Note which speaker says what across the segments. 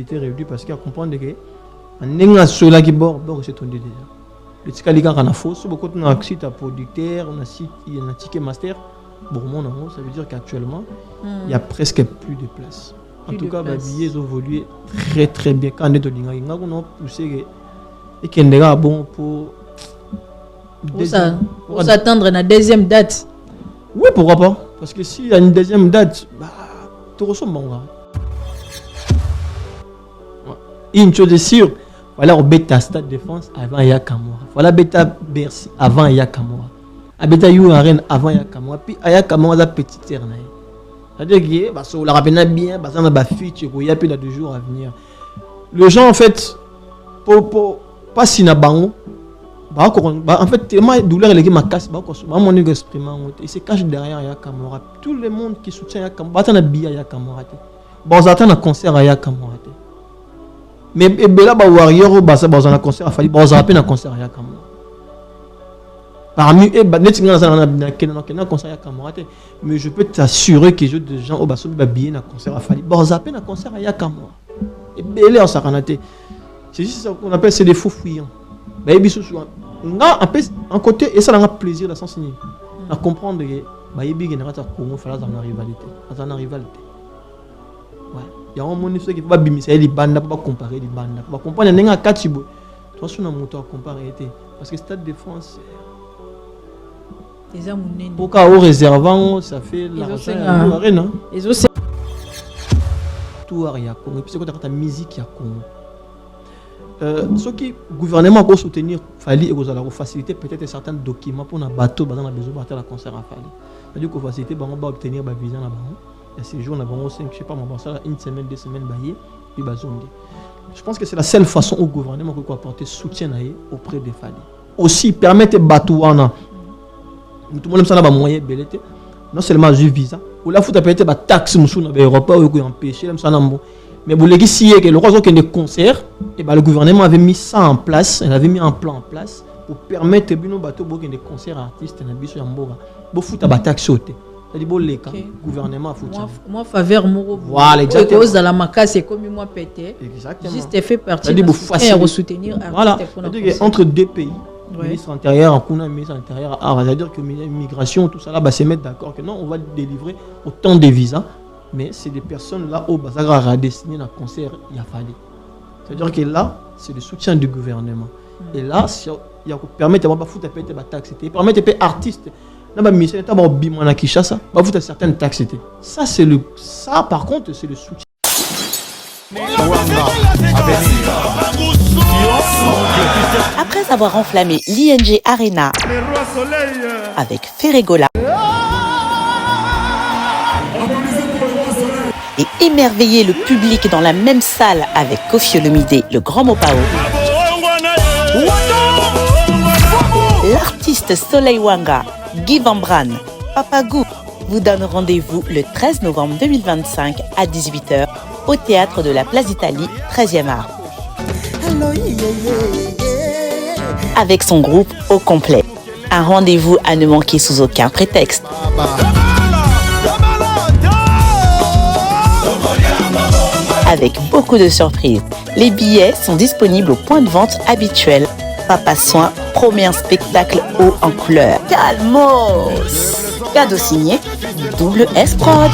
Speaker 1: était réduit parce qu'il a compris que on a ceux là qui bord c'est tombé déjà. Le tika quand on a faux, beaucoup de nos sites à producteurs, on a site, il y a un ticket master. Bon, ça veut dire qu'actuellement il y a presque plus de place. En tout cas, les billets ont évolué très très bien. Quand on est au Linga, on a poussé et qu'il y a bon pour
Speaker 2: s'attendre à la deuxième date.
Speaker 1: Oui, pourquoi pas? Parce que s'il y a une deuxième date, tu reçois mon gars. Une chose est sûre, voilà au Beta Stade Défense avant Yakamura. Voilà Beta Bercy avant Yakamura. À Beta You Arena avant Yakamura. Puis Yakamura la petite terre. C'est-à-dire que la rappelle bien, ça n'a pas fait, il y a plus de 2 jours à venir. Les gens en fait, pour pas si na bango, en fait tellement douleur les ma casse, mon exprimant, il se cache derrière Yakamura. Tout le monde qui soutient Yakamura, ça n'a bien Yakamura. Bon, ça attend un concert à Yakamura. Mais là, Warrior, ça va un concert à Fali, ça va un concert à Yakamura. Parmi eux, un concert à Yakamura. Mais je peux t'assurer que j'ai des gens qui ont bien un concert à Fali, ça va un concert à Yakamura. Et belé en Saranate. C'est juste ça qu'on appelle, c'est des faux fuyants. En côté, et ça a un plaisir de s'enseigner. À comprendre que il y a une rivalité. Il y a un monde qui va bimiser les bandes, pas comparer les bandes. Pas comprendre les gens qui sont toi sur un moteur à comparer. Parce que Stade de France, pour qu'à au réservant, ça fait l'argent à l'arène. Tout à Congo. Et puis c'est quoi ta musique à Congo. Ce qui le gouvernement peut soutenir, Fali et vous allez faciliter peut-être certains documents pour un bateau, dans la besoin de partir à la concert à Fali. C'est-à-dire qu'on faciliter, on va obtenir un visa là-bas. Il y a ces jours, on a 5, je sais pas, une semaine, 2 semaines, puis je pense que c'est la seule façon au gouvernement de apporter soutien auprès des familles. Aussi, permettre Batouana. Tout le monde a moyen de non seulement du visa, ou là, il faut peut-être des taxes dans l'aéroport, ou empêcher, mais vous voulez dire que le roi des concerts, le gouvernement avait mis ça en place, il avait mis un plan en place pour permettre aux bateaux de des concerts artistes dans le Yamboga. Vous foutez des taxes. C'est-à-dire que le gouvernement a foutu.
Speaker 2: Moi, faveur Moro.
Speaker 1: Voilà, exactement.
Speaker 2: Cause de la macasse, c'est comme moi pété.
Speaker 1: Exactement.
Speaker 2: Juste fait partie de la soutenir.
Speaker 1: Voilà. C'est-à-dire entre deux pays, le ministre intérieur, le ministre intérieur, c'est-à-dire que l'immigration, tout ça, là, se mettre d'accord que non, on va délivrer autant de visas, mais c'est des personnes là où ça va destiné un concert, il a fallu. C'est-à-dire que là, c'est le soutien du gouvernement. Et là, il permet de faire des taxes, il permet de faire artistes. Certaines taxes. Ça, par contre, c'est le soutien.
Speaker 3: Après avoir enflammé l'ING Arena avec Ferregola et émerveillé le public dans la même salle avec Koffi Olomide, le Grand Mopao, l'artiste Soleil Wanga, Guy Van Bran, Papagou vous donne rendez-vous le 13 novembre 2025 à 18h au Théâtre de la Place d'Italie, 13e art. Avec son groupe au complet. Un rendez-vous à ne manquer sous aucun prétexte. Avec beaucoup de surprises. Les billets sont disponibles au point de vente habituel. Papa Soin promet un spectacle haut en couleur. Calmos! Cadeau signé Double S Prod.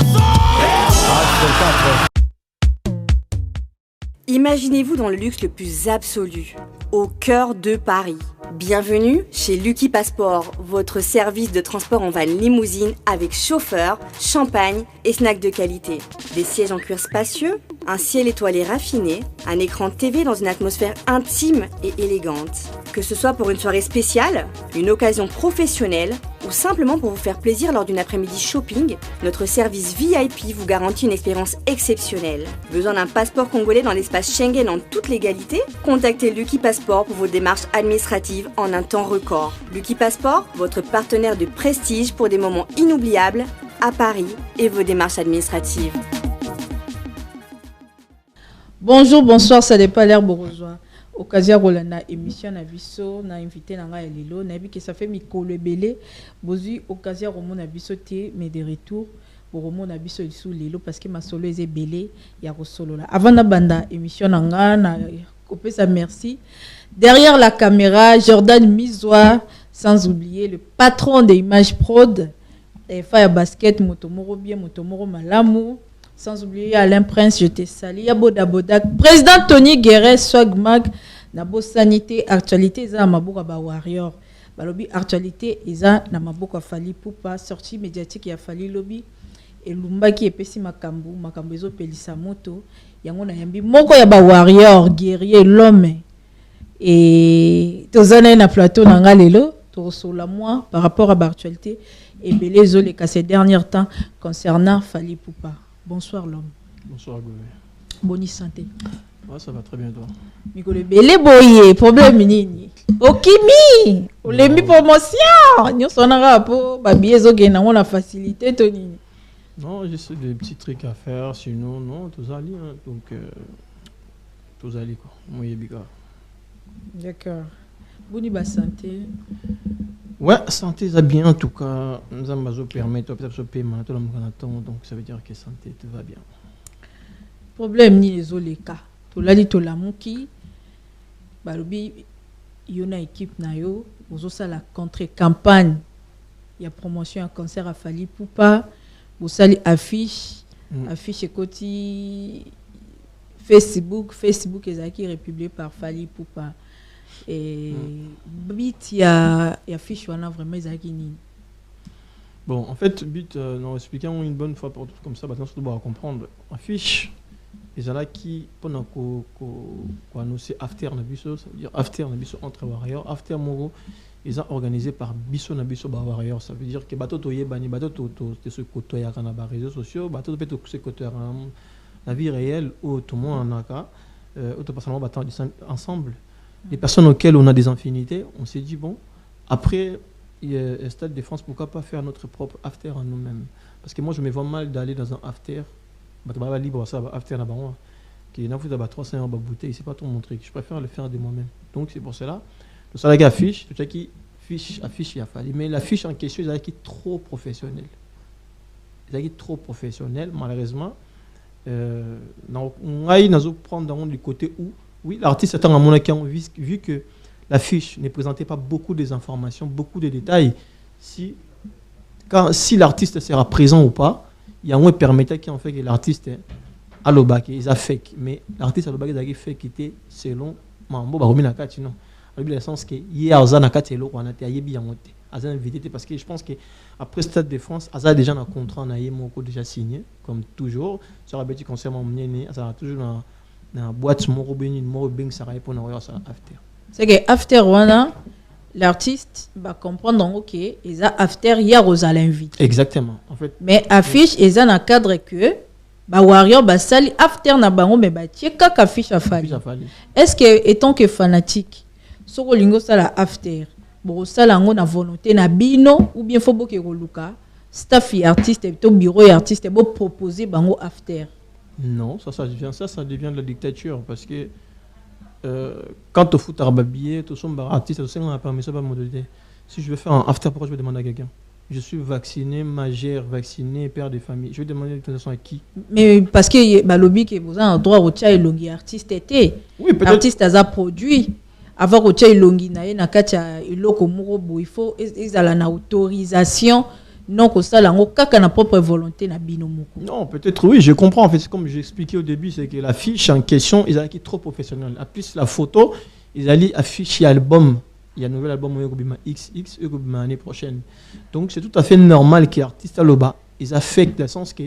Speaker 4: Imaginez-vous dans le luxe le plus absolu, au cœur de Paris. Bienvenue chez Lucky Passport, votre service de transport en van limousine avec chauffeur, champagne et snacks de qualité. Des sièges en cuir spacieux, un ciel étoilé raffiné, un écran TV dans une atmosphère intime et élégante. Que ce soit pour une soirée spéciale, une occasion professionnelle ou simplement pour vous faire plaisir lors d'une après-midi shopping, notre service VIP vous garantit une expérience exceptionnelle. Besoin d'un passeport congolais dans l'espace Schengen en toute légalité? Contactez Lucky Passport pour vos démarches administratives en un temps record. Lucky Passport, votre partenaire de prestige pour des moments inoubliables à Paris et vos démarches administratives.
Speaker 2: Bonjour, bonsoir, ça n'est pas l'air bourgeois. Occasion Rolanda émission na biso na invité na nga Lilo na bi que ça fait mikolo belé bozi occasion romo na biso té mais de retour Boromo na biso sous lelo parce que ma solo est belé ya solo là. Avant na banda émission nanga na kopesa merci. Derrière la caméra, Jordan Mizoa, sans oublier le patron des images prod, Faya Basket, Motomoro bien, Motomoro Malamu, sans oublier Alain Prince, je te salue, Yaboda Bodak, président Tony Guéret, Swagmag, Nabo Sanité, actualité, Eza Maboka Ba Warrior, Balobi, actualité, Eza Namaboka Fali Poupa, sortie médiatique, ya Fali Lobby, et Lumba qui est Pessi Makambu, Makambezo Pelisa Moto, Yango na Yambi, Moko ya Ba Warrior, guerrier, l'homme. Et tozana na plateau nanga lelo tosola moi par rapport à l'actualité et belezo les cas ces derniers temps concernant Fali Poupa. Bonsoir l'homme.
Speaker 1: Bonsoir Gouvé.
Speaker 2: Bonne santé.
Speaker 1: Ouais, ça va très bien toi.
Speaker 2: Mikole belé boye problème nini. Okimi, olemi promotion. Nous sonara po ba biezo gena on la facilité toni.
Speaker 1: Non, j'ai des petits trucs à faire sinon non, tout ça ali hein. Donc tout ça ali quoi. Moi yebika.
Speaker 2: D'accord. Boni ba santé.
Speaker 1: Ouais, santé ça bien en tout cas. Nous avons permis de faire paiement tout le monde donc ça veut dire que santé tout va bien.
Speaker 2: Problème ni les oleka. To lali to lamuki. Balobi yona équipe na yo, ozo ça la contre-campagne. Il y a promotion un concert à Fali Poupa. Vous sali affiche affiche côté Facebook ezaki republié par Fali Poupa. Et bit il y a fiche wana vraiment ezaki nini.
Speaker 1: Bon, en fait, bit nous expliquons une bonne fois pour toutes comme ça maintenant surtout pour comprendre. Affiche les là qui pendant qu'on annoncer after na biso, ça veut dire after na biso entre warrior, after moro ils ont organisé par biso na biso ba warrior, ça veut dire que bateau toye bani bateau to ce côté ya kana ba réseaux sociaux, bateau peut ce côté la vie réelle où tout le monde en a cas autopassement battant ensemble. Les personnes auxquelles on a des affinités, on s'est dit bon, après Stade de France, pourquoi pas faire notre propre after en nous-mêmes? Parce que moi je me vois mal d'aller dans un after, libre ça after là-bas, qui n'a pas 300 euros bouteille, c'est pas tout mon truc. Je préfère le faire de moi-même. Donc c'est pour cela. Le salaire affiche, tout ça qui affiche il a fallu, mais l'affiche en question, c'est qui trop professionnel. C'est trop professionnel, malheureusement. On a prendre du côté où oui, l'artiste attend à mon account, vu que l'affiche ne présentait pas beaucoup d'informations, beaucoup de détails. Si l'artiste sera présent ou pas, il y a un permettait qui en fait que l'artiste à l'obak, il a fake, mais l'artiste à l'obak il a fait qui était selon Mambo Baromi Nakati non. Dans le sens que hier Azana Nakati lo on a été bien monté. Azana invité parce que je pense que après Stade de France, Azana déjà un contrat na yemoko déjà signé comme toujours. Sur la petit concert mon né, Azana toujours dans la boîte moro bing ça répond à ça after.
Speaker 2: C'est que after wana l'artiste va comprendre donc OK, ils a after hier aux l'invite.
Speaker 1: Exactement. En fait,
Speaker 2: mais affiche ils a un cadre que ba warrior ba sali after na bango mais ba tieka ka affiche à Fali. Est-ce que étant que fanatique soko lingo sala after bo sala ngo na volonté na bino ou bien faut boke roluka staff et artiste et bureau et artiste bo proposer bango after.
Speaker 1: Non, ça devient de la dictature parce que quand on fout arbabier, tout son artiste, on a permis ça pas modalité. Si je veux faire un after, pourquoi je vais demander à quelqu'un? Je suis vacciné, majeur, vacciné, père de famille. Je vais demander l'autorisation à qui?
Speaker 2: Mais parce que bah lobby que vous avez un droit au tchai longi artiste était.
Speaker 1: Oui, peut-être.
Speaker 2: Artiste a produit. Avant au tchai longi na kacha iloko murobo il faut ils a la autorisation. Non, que ça, là, on a na propre volonté na binomoko.
Speaker 1: Non, peut-être oui, je comprends. En fait, comme j'ai expliqué au début, c'est que l'affiche en question, ils allaient trop professionnel. En plus, la photo, ils allaient afficher l'album. Il y a un nouvel album XX, l'année prochaine. Donc, c'est tout à fait normal que l'artiste à l'oba, ils affectent dans le sens que,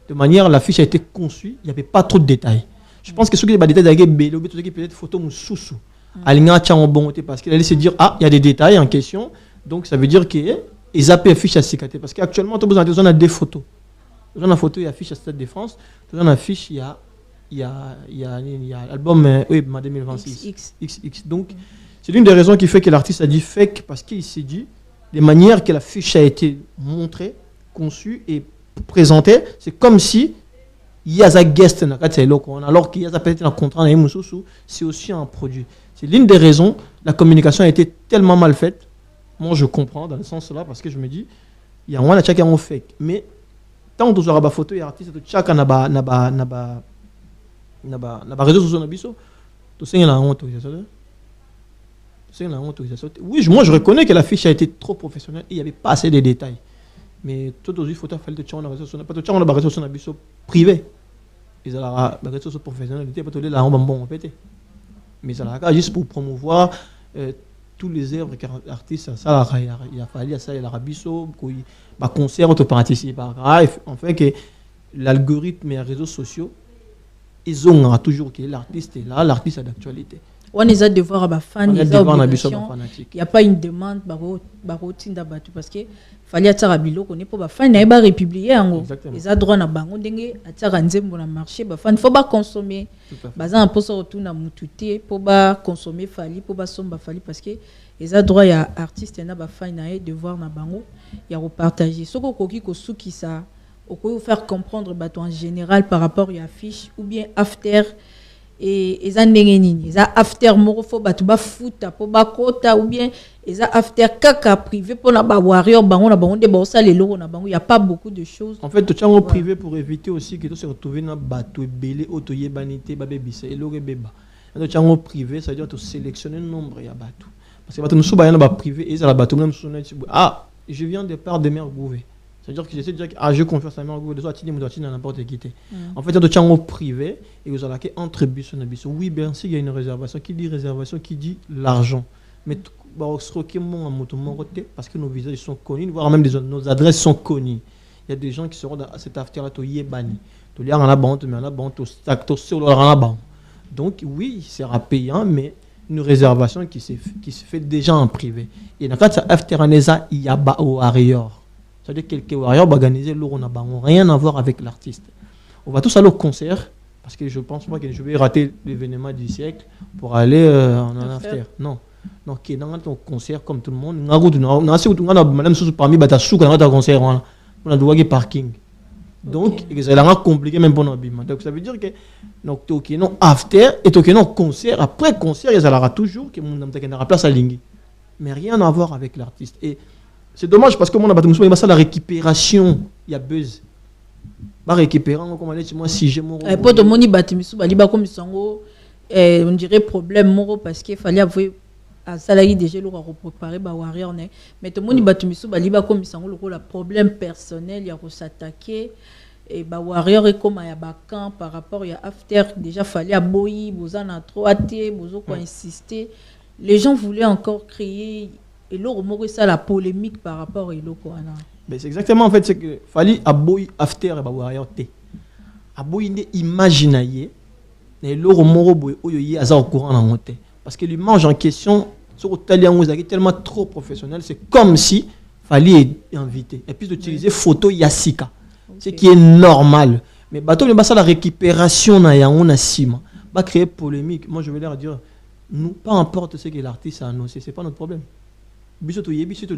Speaker 1: de manière, l'affiche a été conçue, il n'y avait pas trop de détails. Je pense que ceux qui ont des détails, tout ce qui peut être photo ou sous-sous. Parce qu'il allait se dire, ah, il y a des détails en question. Donc, ça veut dire que ils appellent affiche à cicatrice parce qu'actuellement on a des photos. Dans la photo il y a affiche à Stade de France, dans l'affiche il y a l'album oui 2026 XX. Donc c'est l'une des raisons qui fait que l'artiste a dit fake parce qu'il s'est dit les manières que l'affiche a été montrée, conçue et présentée, c'est comme si il y a un guest alors qu'il y a peut-être un contrat c'est aussi un produit. C'est l'une des raisons la communication a été tellement mal faite. Moi, je comprends dans le sens là parce que je me dis, il y a un chacun en fake. Mais tant que tu as des photos et artistes, tu as des réseaux sociaux na biso, tu sais la honte. Oui, moi je reconnais que la fiche a été trop professionnelle et il n'y avait pas assez de détails. Mais tout aussi, il faut faire le tchon dans les réseaux sociaux. Pas de tchon dans les réseaux sociaux privés. Ils ont les réseaux sociaux professionnels, pas de la honte bon répéter. Mais ça là juste pour promouvoir tous les œuvres qu'artistes ça il a fallu ça il a rabisso bah concert auto participer en fait que l'algorithme et les réseaux sociaux ils ont toujours que l'artiste est là, l'artiste est d'actualité.
Speaker 2: On les a devoir à fan, il y a pas une demande parce que fallait atara biloko ne pour ba fan na ba republier yango ils a droit na bango ndenge atara nzembo na marché ba fan faut ba consommer baza un poso retourna mututé pour ba consommer fali pour ba somba fali parce que ils a droit ya artiste na ba fan na devoir na bango ya repartager soko koki ko suki ça au quoi faire comprendre bato en général par rapport à affiche ou bien after et eza ndenge nini eza after moko fo bato ba futa po ba kota ou bien eza after kaka privé pour na ba warrior bango na bango de ba ça lelo na bango il y a pas beaucoup de choses
Speaker 1: en fait tu as privé pour éviter aussi que tu se retrouver na bato belé otoyebanité ba bebisa elore beba tu as privé ça veut dire tu sélectionner nombre ya bato parce que bato nous ba na ba privé et ça la bato même sonner je viens de part de mère Gouvé. C'est-à-dire que j'essaie de dire que je confiance à ma mère, de n'importe qui. En fait, il y a des gens privés et vous allez entre bus et bus. Oui, bien sûr, il y a une réservation. Qui dit réservation, qui dit l'argent. Mais parce que nos visages sont connus, voire même nos adresses sont connues. Il y a des gens qui seront dans cet after-là, tu es banni. Tu es en abandon, tu es en abandon, tu es sur le abandon. Donc, oui, c'est payant, mais une réservation qui se fait déjà en privé. Et dans le cas de after-anesa, il y a au arrière. C'est-à-dire que quelques warriors organisés n'ont rien à voir avec l'artiste. On va tous aller au concert, parce que je pense pas que je vais rater l'événement du siècle pour aller en after. Non. Donc, dans ton concert, comme tout le monde, on a même parmi les concert, on a droit parking. Donc, c'est compliqué même pour nous. Donc, ça veut dire que donc, non after et non concert. Après concert, il y aura toujours que mon a place à Lingui. Mais rien à voir avec l'artiste. Et c'est dommage parce que mon abattement, il y a la récupération, il y a buzz. Bah récupérant, comme on dit, moi si j'ai mon.
Speaker 2: Pour de mon bâtiment, on dirait problème moro parce qu'il fallait avoir un salarié déjà le préparer bah warrior né. Mais tout le monde bâtiment, bah comme ils sont le problème personnel, il y a s'attaquer et bah warrior est comme il y a camp par rapport il y a after déjà fallait à boy, bozan a trop hâté, bozo quoi insister. Les gens voulaient encore créer et là, on ça la polémique par rapport à l'eau.
Speaker 1: Mais c'est exactement en fait c'est que fallait aboy after et warrior té. Aboy ne imaginaye et là on boy oyoyi aza au courant na monté parce que l'image en question sur italien vous avez tellement trop professionnel, c'est comme si fallait inviter et puis d'utiliser photo yasika. Ce qui est normal. Mais bateau ne pas ça la récupération na ya on a sima va créer polémique. Moi je vais leur dire nous pas importe ce que l'artiste a annoncé, c'est pas notre problème. Biso to yebi tu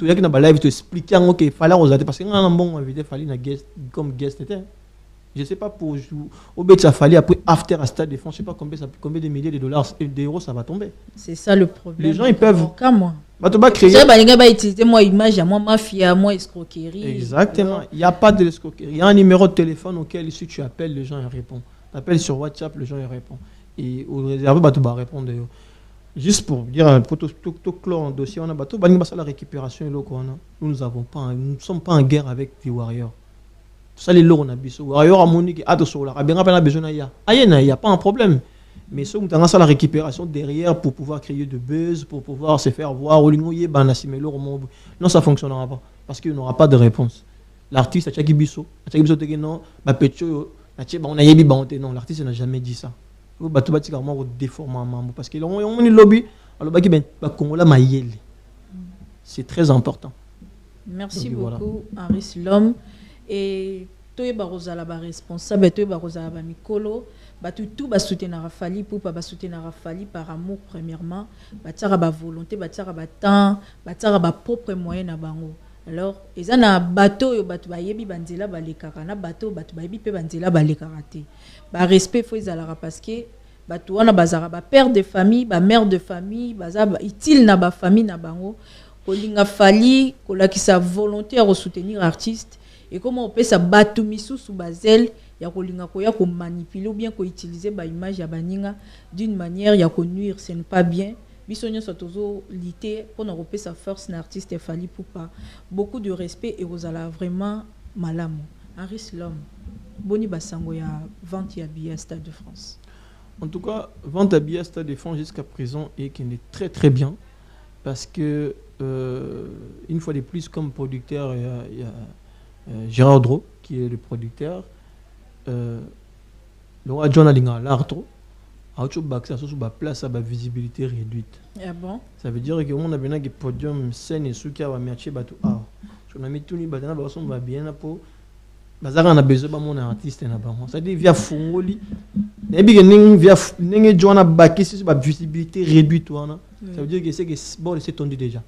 Speaker 1: yak na ba live te expliquer OK fallait osater parce que on a bon invité fallait na guest comme guest était. Je sais pas pour au bet ça fallait après after à Stade de France, je sais pas combien de milliers de dollars et d'euros ça va tomber.
Speaker 2: C'est ça le problème.
Speaker 1: Les gens ils peuvent
Speaker 2: moi.
Speaker 1: Bato ba créer.
Speaker 2: Ça les gars ba utiliser moi image à moi mafia, moi escroquerie.
Speaker 1: Exactement, il y a pas de escroquerie. Il y a un numéro de téléphone auquel si tu appelles les gens ils répondent. Tu appelles sur WhatsApp, les gens ils répondent. Et au réservé bato ba répondre. Juste pour dire pour tout clore en dossier on a bateau la récupération nous ne sommes pas en guerre avec les warriors. Ça les lots on a biso warrior à monique à sur la bien rappelle besoin il y a pas un problème mais ce on a la récupération derrière pour pouvoir créer de buzz pour pouvoir se faire voir au lingoyer non ça fonctionnera pas parce qu'il n'aura pas de réponse. L'artiste a tchaki biso non ba pecho on a yebi non l'artiste n'a jamais dit ça. Parce qu'ils ont un lobby c'est très important.
Speaker 2: Merci beaucoup Henri Lhomme et toi barozala ba responsable toi barozala ba mikolo tout ba soutenir Rafali pour pas soutenir Rafali par amour premièrement batara ba volonté batara ba temps batara ba propre moyen na bango. Alors ils na bateau bato ba yebi banzela ba lekaka na bateau bato ba yebi pe banzela ba lekaraté ba respect faut izalara parce que bato wana bazara ba père de famille ba mère de famille bazaba utile na ba famille na bango kolinga fali kolakisa volonté à soutenir artiste et comment on peut ça battre misu sous bazel ya kolinga ko ya ko manipuler ou bien ko utiliser ba image ya baninga d'une manière ya ko nuire, ce n'est pas bien. Bisonyo sotozo lité pour nous repérer sa force n'artiste et Fally Ipupa. Beaucoup de respect et vous allez vraiment malamu. Henri Lhomme, boni basango ya vente ya billets Stade de France.
Speaker 1: En tout cas, vente à billets Stade de France jusqu'à présent et qui est très très bien parce que une fois de plus comme producteur il y a Gérard Dro qui est le producteur, le roi John Alinga l'Artro a autre chose sur la place à la visibilité réduite.
Speaker 2: Ah bon? Ça
Speaker 1: veut dire que on a bien que podium scène et soukia va mettre bateau ah on a mis tout ni badana ba son va bien pour bazara na besoin ba mon artiste na ba ça dit via fongoli et bien ning via ning John a baki sur la visibilité réduite ça veut dire que c'est bon c'est tendu déjà.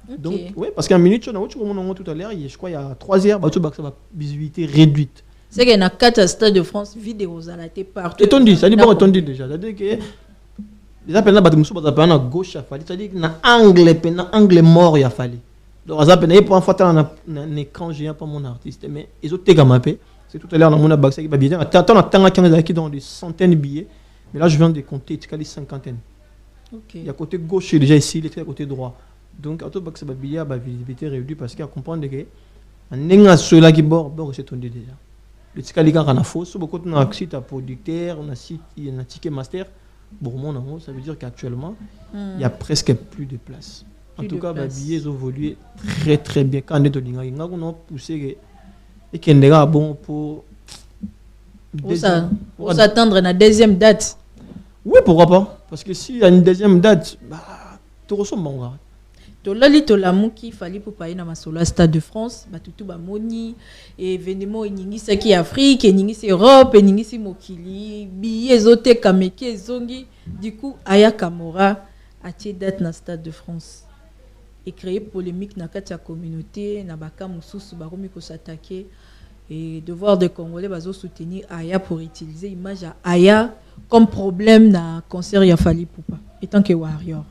Speaker 1: Okay. Donc oui parce qu'en minute on a autre comme on tout à l'heure je crois il y a 3 heures bateau ça va visibilité réduite.
Speaker 2: C'est qu'il y a 4 Stade de France vidéo à la télé partout.
Speaker 1: Et ton dit ça dit bon ton dit déjà ça dit que les appels là bateau musu bateau à gauche a fallu ça dit na angle mort il a fallu. Donc ça peut pour en fait un écran géant pour mon artiste mais ils ont été gamapé c'est tout à l'heure dans mon bac ça qui va bien attends qui dans des centaines de billets mais là je viens de compter tu as cinquantaine. OK. Il y a côté gauche déjà ici il est à côté droit donc auto bac ça va billet à visibilité réduite parce qu'il y a comprendre que un ceux-là qui bord c'est tombé déjà le tika liga kana fausse beaucoup de site à producteur on a site il y a un ticket master bon mon ça veut dire qu'actuellement il y a presque plus de place. En tout cas, les billets ont évolué très très bien. Quand on est au Linga, on a poussé et qu'on est bon pour
Speaker 2: s'attendre à la deuxième date.
Speaker 1: Oui, pourquoi pas? Parce que s'il y a une deuxième date, tu ressens bon.
Speaker 2: Tolali tolamu ki Fally Ipupa na masolo Stade de France, batutu ba moni événement eningi qui Afrique, eningi Europe, eningi mokili, billets zote kameke zongi. Du coup, Aya Kamora a été date na Stade de France. Et créer polémique dans la communauté, na baka mususu baromi ko s'attaquer et devoir des Congolais bazo soutenir Aya pour utiliser image à Aya comme problème dans concert ya Fally Ipupa étant que warrior.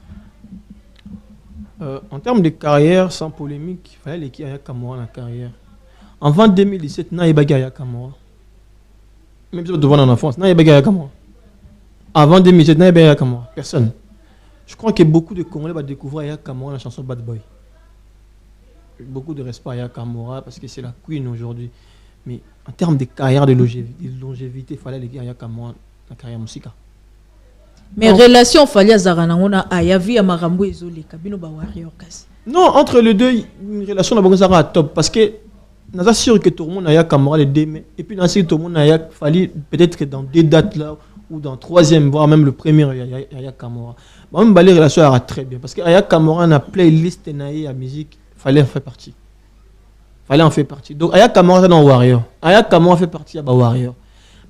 Speaker 1: En termes de carrière sans polémique, il fallait l'équipe Aya Kamora la carrière. Avant 2017, na yebagi Aya Kamora. Même si devant en enfance, na yebagi Aya Kamora. Avant 2017, na yebagi Aya Kamora. Personne. Je crois que beaucoup de Congolais vont découvrir Aya Kamora la chanson Bad Boy. Beaucoup de respect à Aya Kamora parce que c'est la queen aujourd'hui. Mais en termes de carrière, de longévité, il fallait les Aya Kamora la carrière musicale.
Speaker 2: Mais en relation, il fallait Zaranangona Aya via Marambo et Zolé, Kabino Warrior Kasi.
Speaker 1: Non, entre les deux, une relation n'a top parce que nous sommes sûrs que tout le monde a Aya Kamora les deux mai. Et puis dans tout le monde a fallu peut-être que dans des dates là ou dans troisième, voire même le premier Aya Kamora. Même les relations sont très bien parce que Aya Kamora na playlist naïe à musique fallait en faire partie. Donc Aya Kamora dans Warrior. Aya Kamora fait partie à Warrior.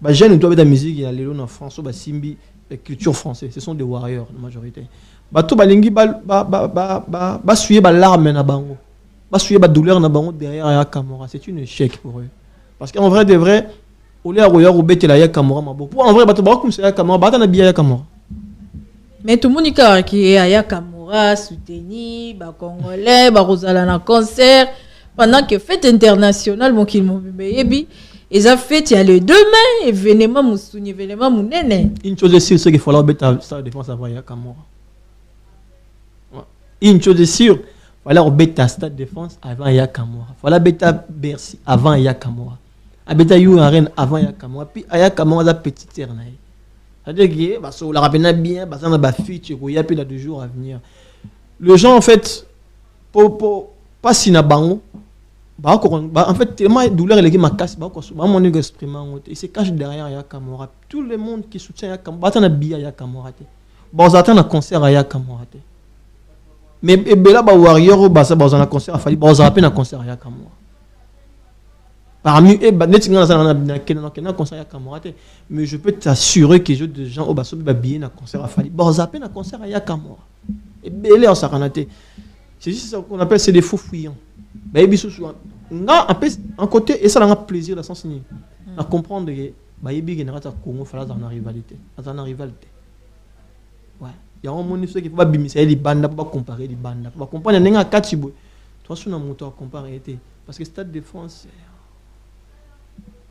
Speaker 1: Bah jeune doit de musique il y a les en France ou Simbi culture française, ce sont des warriors la majorité. Bah tout balingi ba suyer ba larme na bango. Ba suyer ba douleur na bango derrière Aya Kamora, c'est un échec pour eux. Parce qu'en vrai de vrai au lieu Warrior ou bête la Aya Kamora mabo. Pour en vrai ba to ba comme c'est Aya Kamora, ba ta na bien Aya Kamora.
Speaker 2: Mais tout le monde qui est Aya Kamora soutenu, ba Congolais, ba Rosala na concert pendant que fête internationale mon qu'il m'ont bébi ils ont fait il y a le demain événement musouni événement munene. Une chose est sûre c'est qu'il faut la bête Stade de France avant Aya Kamora. Une chose est sûre, voilà bête Stade de France avant Aya Kamora. Voilà bête Bercy avant Aya Kamora. Abeta You Arena avant Aya Kamora puis Aya Kamora la petite terre na. C'est-à-dire que bah ça la rappelle bien, bah ça na ba feature il y a plus de 2 jours à venir. Le gens en fait pour pas si na bango bah en fait tellement douleur les ma casse bah mon exprimer il se cache derrière Aya Kamora. Tout le monde qui soutient Aya Kamora bah na bien Aya Kamora te. Bah on attend un concert Aya Kamora te. Mais bela ba warrior bah ça bah on a concert a fallu bah on rappelle un concert Aya Kamora. Parmi eux, concert à Kamora, mais je peux t'assurer que j'ai des gens au basso bien un concert à Fally. Bon, ça peine un concert à Kamora. Et belé en saranate. C'est juste ce qu'on appelle c'est des faux fuyants. Baby sous en côté et ça a plaisir de s'enseigner. À comprendre que baby générateur Congo fallait dans la rivalité, dans la rivalité. Ouais. Il y a un monde qui va bimiser les bandes, pas comparer les bandes. Pas comprendre n'enga katibo. Toi sur un moteur comparer était
Speaker 1: parce que Stade de France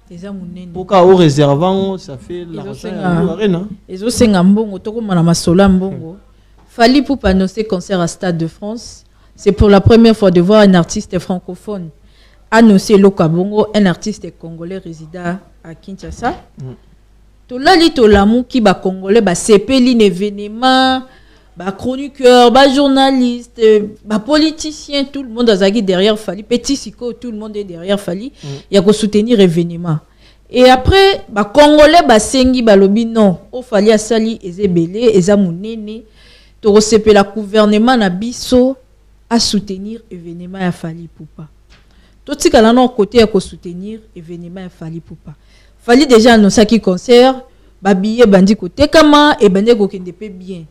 Speaker 2: eza munene
Speaker 1: pourquoi au réservant ça fait l'argent à l'arène
Speaker 2: ezosenga mbongo tokoma na masolo ya mbongo. Fally Ipupa annoncer concert à Stade de France. C'est pour la première fois de voir un artiste francophone annoncer Lokabongo, un artiste congolais résident à Kinshasa. Tolali tolamu ki ba congolais ba sepeli l'événement, ba chroniqueur, ba journaliste, ba politicien, tout le monde azagi derrière Fally, petit siko, tout le monde est derrière Fally, il y a ko soutenir l'événement. Et après ba congolais ba sengi ba lobi non, o Fally asali ezebele, eza munene, to resepe la gouvernement na biso à soutenir l'événement ya Fally Ipupa. Tout ce qu'on a non côté à soutenir l'événement ya Fally Ipupa. Fally déjà annoncé qui concert, ba billet bandi côté kama et bandi ko kende pe bien.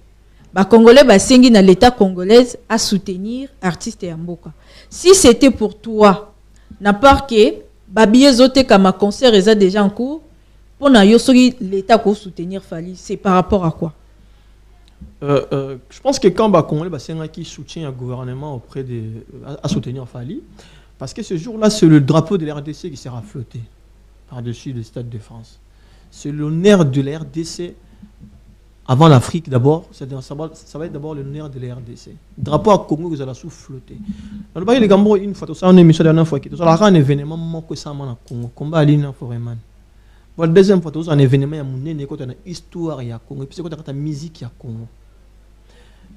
Speaker 2: Ba congolais ba sengi na l'état congolaise à soutenir artiste ya mboka. Si c'était pour toi, n'a pas que ba billet zote kama concert est déjà en cours, pour na yo soki l'état ko soutenir Fally, c'est par rapport à quoi?
Speaker 1: Je pense que quand bah Congolais bah c'est un qui soutient un gouvernement auprès de à soutenir Fally, parce que ce jour-là c'est le drapeau de la RDC qui sera flotté par-dessus le Stade de France. C'est l'honneur de la RDC avant l'Afrique d'abord. Ça va être d'abord l'honneur de la RDC. Drapeau à Congo que vous allez flotter. Dans le pays les Gambo une fois tout ça on est mis sur la dernière fois qui tout ça un événement manque ça man à Congo combat à l'île Foreman. Bon deuxième fois tout ça un événement ya munene côté na histoire ya Congo et puis c'est côté ta musique ya Congo.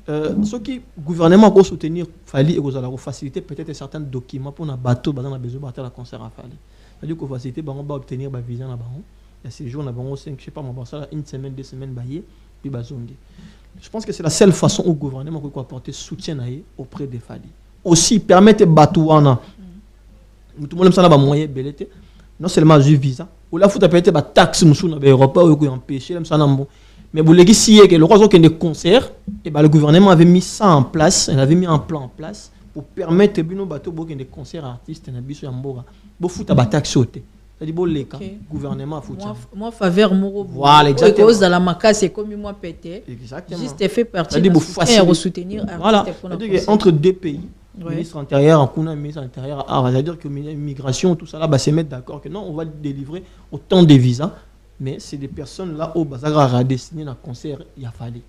Speaker 1: Ce qui gouvernement peut soutenir Fally et vous allez faciliter peut-être certains documents pour na bateau dans besoin de la concert à Fally. C'est-à-dire que faciliter bah on va obtenir bah visa na baron. Il y a ces jours na baron 5 je sais pas moi ça une semaine 2 semaines bailler puis bazongi. Je pense que c'est la seule façon au gouvernement peut apporter soutien auprès des Fally. Aussi permettre batouana. Tout le monde aime ça na moyen belete. Non seulement ju visa, ou la faut apporter bah taxe musu na aéroport ou empêcher même ça na bon. Mais vous l'avez dit que le roi des concerts, et ben le gouvernement avait mis ça en place, il avait mis un plan en place pour permettre que nos bateaux des concerts artistes na biso yambora. Bo futa ba taxe sauter. C'est-à-dire bon les gouvernement foutu.
Speaker 2: Moi faveur moro.
Speaker 1: Voilà exactement.
Speaker 2: Cause de la maca c'est comme moi pété.
Speaker 1: Exactement.
Speaker 2: Juste fait partie
Speaker 1: de
Speaker 2: pour soutenir artistes.
Speaker 1: Voilà. C'est-à-dire entre deux pays. Ministre intérieur, en Kuna, ministre intérieur, c'est-à-dire que l'immigration, tout ça là, bah, se mettre d'accord que non, on va délivrer autant de visas, mais c'est des personnes là au bazar à destiner un concert, il a fallu.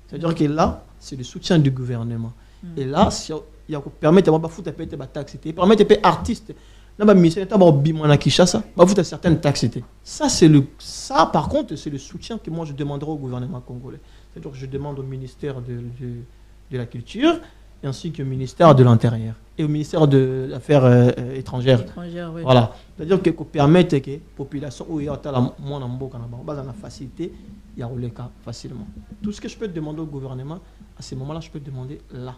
Speaker 1: C'est-à-dire que là, c'est le soutien du gouvernement. Et là, il y a permettre de foutre payer des taxes, permettre de payer artistes. Là, bah, mission, d'abord bimana Kinshasa, bah foutre certaines taxes. Ça, par contre, c'est le soutien que moi je demanderai au gouvernement congolais. C'est-à-dire que je demande au ministère de la Culture, ainsi qu'au ministère de l'Intérieur et au ministère de l'Affaires étrangères.
Speaker 2: Oui.
Speaker 1: Voilà. C'est-à-dire que permettre que la population où il y a la facilité, il y a le cas facilement. Tout ce que je peux demander au gouvernement, à ce moment-là, je peux demander là.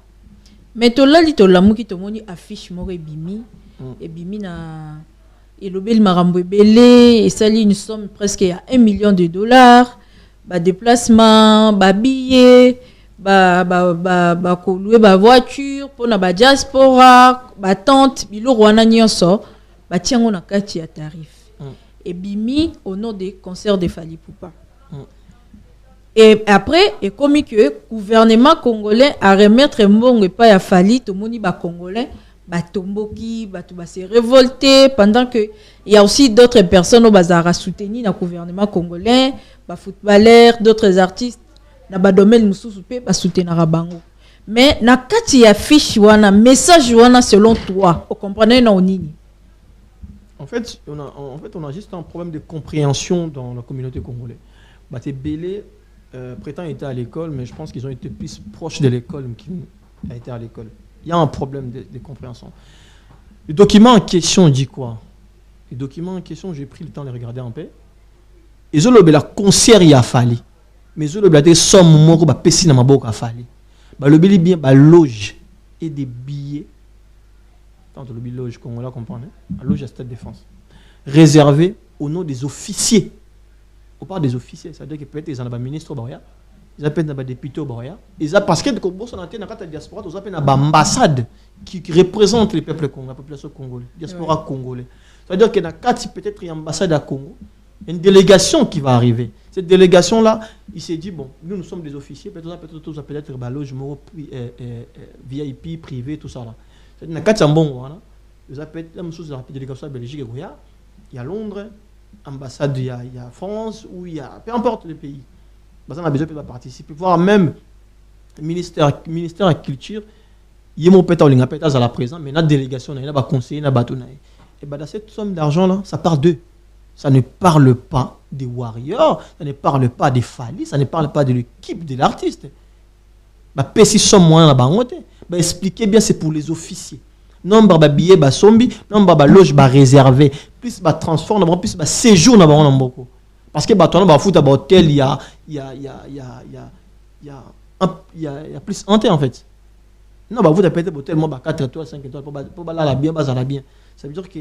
Speaker 2: Mais tu l'as dit, tu l'as dit, tu l'as affiche moi et bimi na et le bel marambo belé et ça une somme presque à $1 million, bah déplacement, bah billet. Ba louer ba voiture pour na ba diaspora ba tente bilo rwana nyonso ba tiango na kati ya tarif et bimi au nom des concerts de Fally Ipupa. Et après et comme que gouvernement congolais a remettre mbongo pas ya Fally to moni ba congolais ba tomboki ba to ba se révolter pendant que il y a aussi d'autres personnes au bazar soutenir le gouvernement congolais ba footballeurs d'autres artistes na ba domaine mususu pe ba soutenir bango. Mais na kati ya fiche wana message wana selon toi, vous comprenez non nini?
Speaker 1: En fait, on a juste un problème de compréhension dans la communauté congolaise. Baté Belé prétend être à l'école, mais je pense qu'ils ont été plus proches de l'école qu'il a été à l'école. Il y a un problème de compréhension. Le document en question dit quoi? Le document en question, j'ai pris le temps de regarder en paix. Ils ont le concert il a fallu. Mais je le des sommes moko ba pesi na maboko a Fally. Ba le beli bien ba loge et des billets. Tant le billet loge comme on l'a compris, à loge à Stade de France. Réservé au nom des officiers. On parle des officiers, ça veut dire que peut-être ils en ont un ministre Boya, ils appellent un député Boya. Ils a parce que comme bon on a dans la diaspora, ils appellent une ambassade qui représente les peuples congolais, la population congolaise, diaspora congolais. Ça veut dire qu'il y a peut-être une ambassade à Congo. Une délégation qui va arriver. Cette délégation-là, il s'est dit, bon, nous sommes des officiers, peut-être loge VIP, privé, tout ça. Là. C'est-à-dire, Ça peut être la même chose dans la délégation de Belgique, il y a Londres, ambassade, il y a France, ou il y a peu importe le pays. On a besoin de participer, voire même ministère de la culture, il y a mon pétard à la présence, mais notre délégation, il y a un conseiller, il y a un bateau. Et dans cette somme d'argent-là, ça part d'eux. Ça ne parle pas des Warriors, ça ne parle pas des Fali, ça ne parle pas de l'équipe de l'artiste. Si somme moyen là expliquez bien, c'est pour les officiers. Non, billet, sombi, non, loge, réservé, plus transforme, plus séjour dans beaucoup. Parce que toi, on fout à hôtel, il y a plus un en fait. Non, vous avez peut-être hôtel, 4 étoiles, 5 étoiles, pour la bien, la bien. Ça veut dire que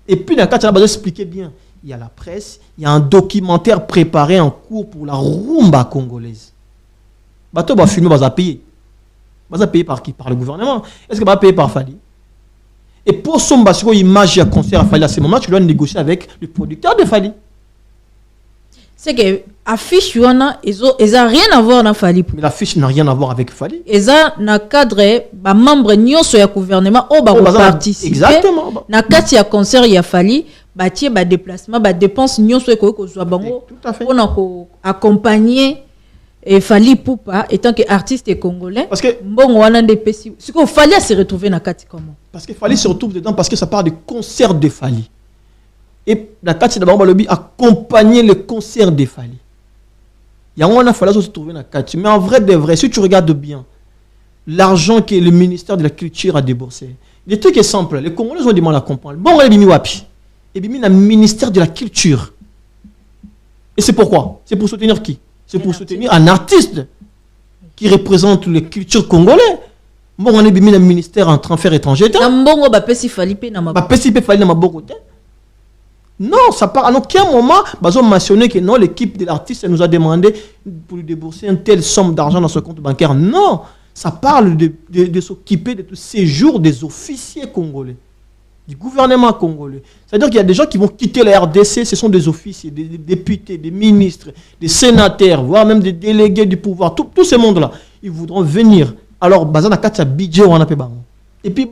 Speaker 1: et puis dans le cas, vous expliquer bien. Il y a la presse, il y a un documentaire préparé en cours pour la rumba congolaise. Tu vas filmer, tu vas payer. Tu vas payer par qui? Par le gouvernement. Est-ce que tu vas payer par Fali? Et pour son image et concert à Fali, à ce moment, tu dois négocier avec le producteur de Fali.
Speaker 2: C'est que l'affiche, ils n'ont rien à voir avec Fali.
Speaker 1: Mais l'affiche n'a rien à voir avec Fali.
Speaker 2: Ils ont un cadre, les membres du gouvernement qui participent.
Speaker 1: Exactement.
Speaker 2: Dans le cadre du concert, il y a Fali, des déplacements, des dépenses, pour accompagner Fali Poupa, étant qu'artiste congolais. Parce que Fali se retrouver dans le cadre comment?
Speaker 1: Parce que Fali se retrouve dedans parce que ça part du concert de Fali. Et la carte c'est d'abord accompagner le concert des Fali. Il y a un Fali se trouver dans la carte. Mais en vrai de vrai, si tu regardes bien, l'argent que le ministère de la Culture a déboursé, le truc est simple. Les Congolais ont du mal à comprendre. Bon, on a mis wapi. Et bien, le ministère de la Culture. Et c'est pourquoi? C'est pour soutenir qui? C'est pour soutenir un artiste qui représente les cultures congolaises. Bon, on a mis le ministère en transfert étranger. Non, ça part. À aucun moment, ils ont mentionné que non, l'équipe de l'artiste nous a demandé pour lui débourser une telle somme d'argent dans ce compte bancaire. Non, ça parle de s'occuper de tous ces jours des officiers congolais, du gouvernement congolais. C'est-à-dire qu'il y a des gens qui vont quitter la RDC, ce sont des officiers, des députés, des ministres, des sénateurs, voire même des délégués du pouvoir. Tout ce monde-là, ils voudront venir. Alors, bazan a quatre budget on a payé. Et puis,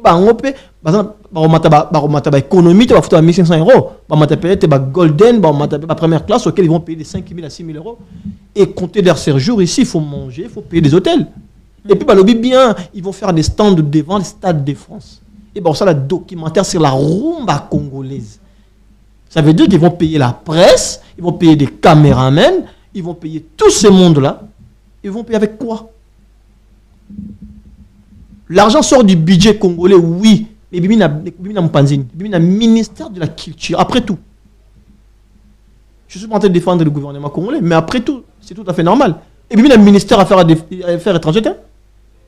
Speaker 1: économie, tu vas foutre à 1 500 €. Tu vas golden, la première classe, auquel ils vont payer de 5 000 à 6 000 €. Et compter leur séjour ici, il faut manger, il faut payer des hôtels. Et puis, bien, ils vont faire des stands devant le Stade de France. Et ça, le documentaire sur la rumba congolaise. Ça veut dire qu'ils vont payer la presse, ils vont payer des caméramens, ils vont payer tout ce monde-là. Ils vont payer avec quoi? L'argent sort du budget congolais, oui, mais il y a un ministère de la Culture, après tout. Je suis pas en train de défendre le gouvernement congolais, mais après tout, c'est tout à fait normal. Et puis il y a un ministère Affaires étrangères,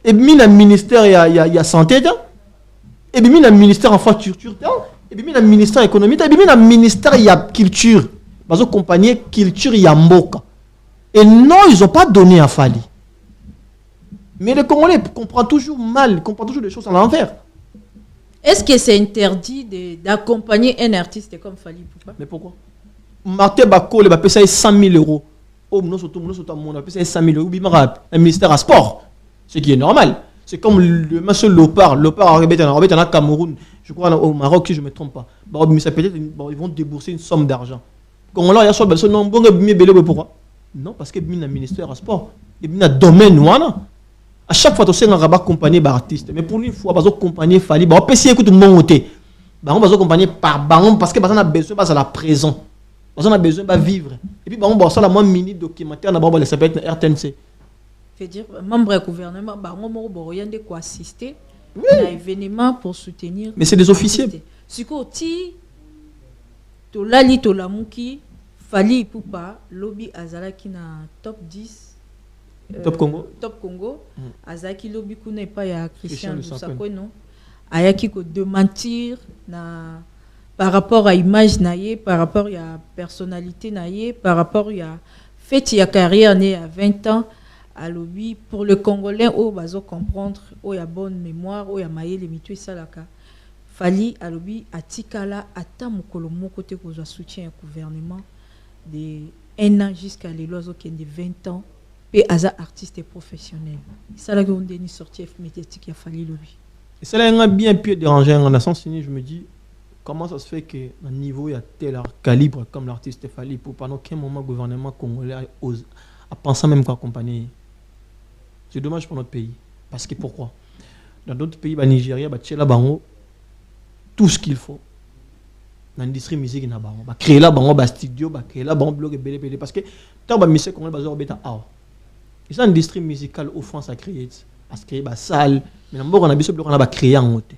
Speaker 1: et puis il y a un ministère il y a santé, et puis il y a un ministère infrastructure, et puis il y a un ministère économique, et puis il y a un ministère il y a culture. Parce que compagnie culture il y a Mboka. Et non, ils n'ont pas donné à Fali. Mais les Congolais comprennent toujours mal, comprennent toujours des choses à l'envers.
Speaker 2: Est-ce que c'est interdit d'accompagner un artiste comme Fali Poupa?
Speaker 1: Mais pourquoi? Martin Bako, il va payer 100 000 €. Oh, nous sommes 100 000 €. Un ministère à sport, ce qui est normal. C'est comme le monsieur Lopar. Lopar a arrêté en Cameroun, je crois au Maroc, si je ne me trompe pas. Peut-être ils vont débourser une somme d'argent. Quand on l'a, il y a pourquoi? Non, parce qu'il y a un ministère à sport. Il y a un domaine. À chaque fois, tu as un rabat accompagné par artiste. Mais pour une fois, tu as accompagné Fali. Tu as écouté mon côté. Tu as accompagné par Baron parce que tu as besoin de la présent. Tu as besoin de vivre. Et puis, tu as la mini documentaire. Ça peut être RTNC.
Speaker 2: Je veux dire, membre du gouvernement, il y a quoi assister à l'événement pour soutenir.
Speaker 1: Mais c'est des officiers.
Speaker 2: Si tu as dit que Fali Poupa, lobby Azalaki na top 10.
Speaker 1: Top Congo.
Speaker 2: Top Congo. Azaki lobby kuna pas ya Christian Lusako non. Ayaki ko démentir na par rapport à image naie, par rapport à personnalité naie, par rapport à fait ya carrière né à 20 ans à lobby pour le Congolais au bazo comprendre au ya bonne mémoire au ya maye les mitu salaka. Fali à lobby atikala ata mukolo moko te ko soutien au gouvernement de 1 an jusqu'à l'éloiseau qui est de 20 ans. Et as artiste et professionnel. C'est là qu'on a sorti médiatique, il a fallu lui.
Speaker 1: Et c'est là que bien plus dérangé en sens fini, je me dis comment ça se fait qu'à un niveau il y a tel calibre comme l'artiste Fally pour pendant quel moment le gouvernement congolais a pensé même qu'à accompagner. C'est dommage pour notre pays. Parce que pourquoi? Dans d'autres pays, bah, Nigeria, bah, Tchela, Bango, tout ce qu'il faut. Dans l'industrie musique, il y a Bango. Bah, créer là, Bango, bah, studio, bah, créer là, Bango, blog et BD. Parce que tant que musique, on va faire ah. Et ça, l'industrie musicale, au France, a créé. Parce que bah, salle. Mais d'abord, on a besoin de créer en haute.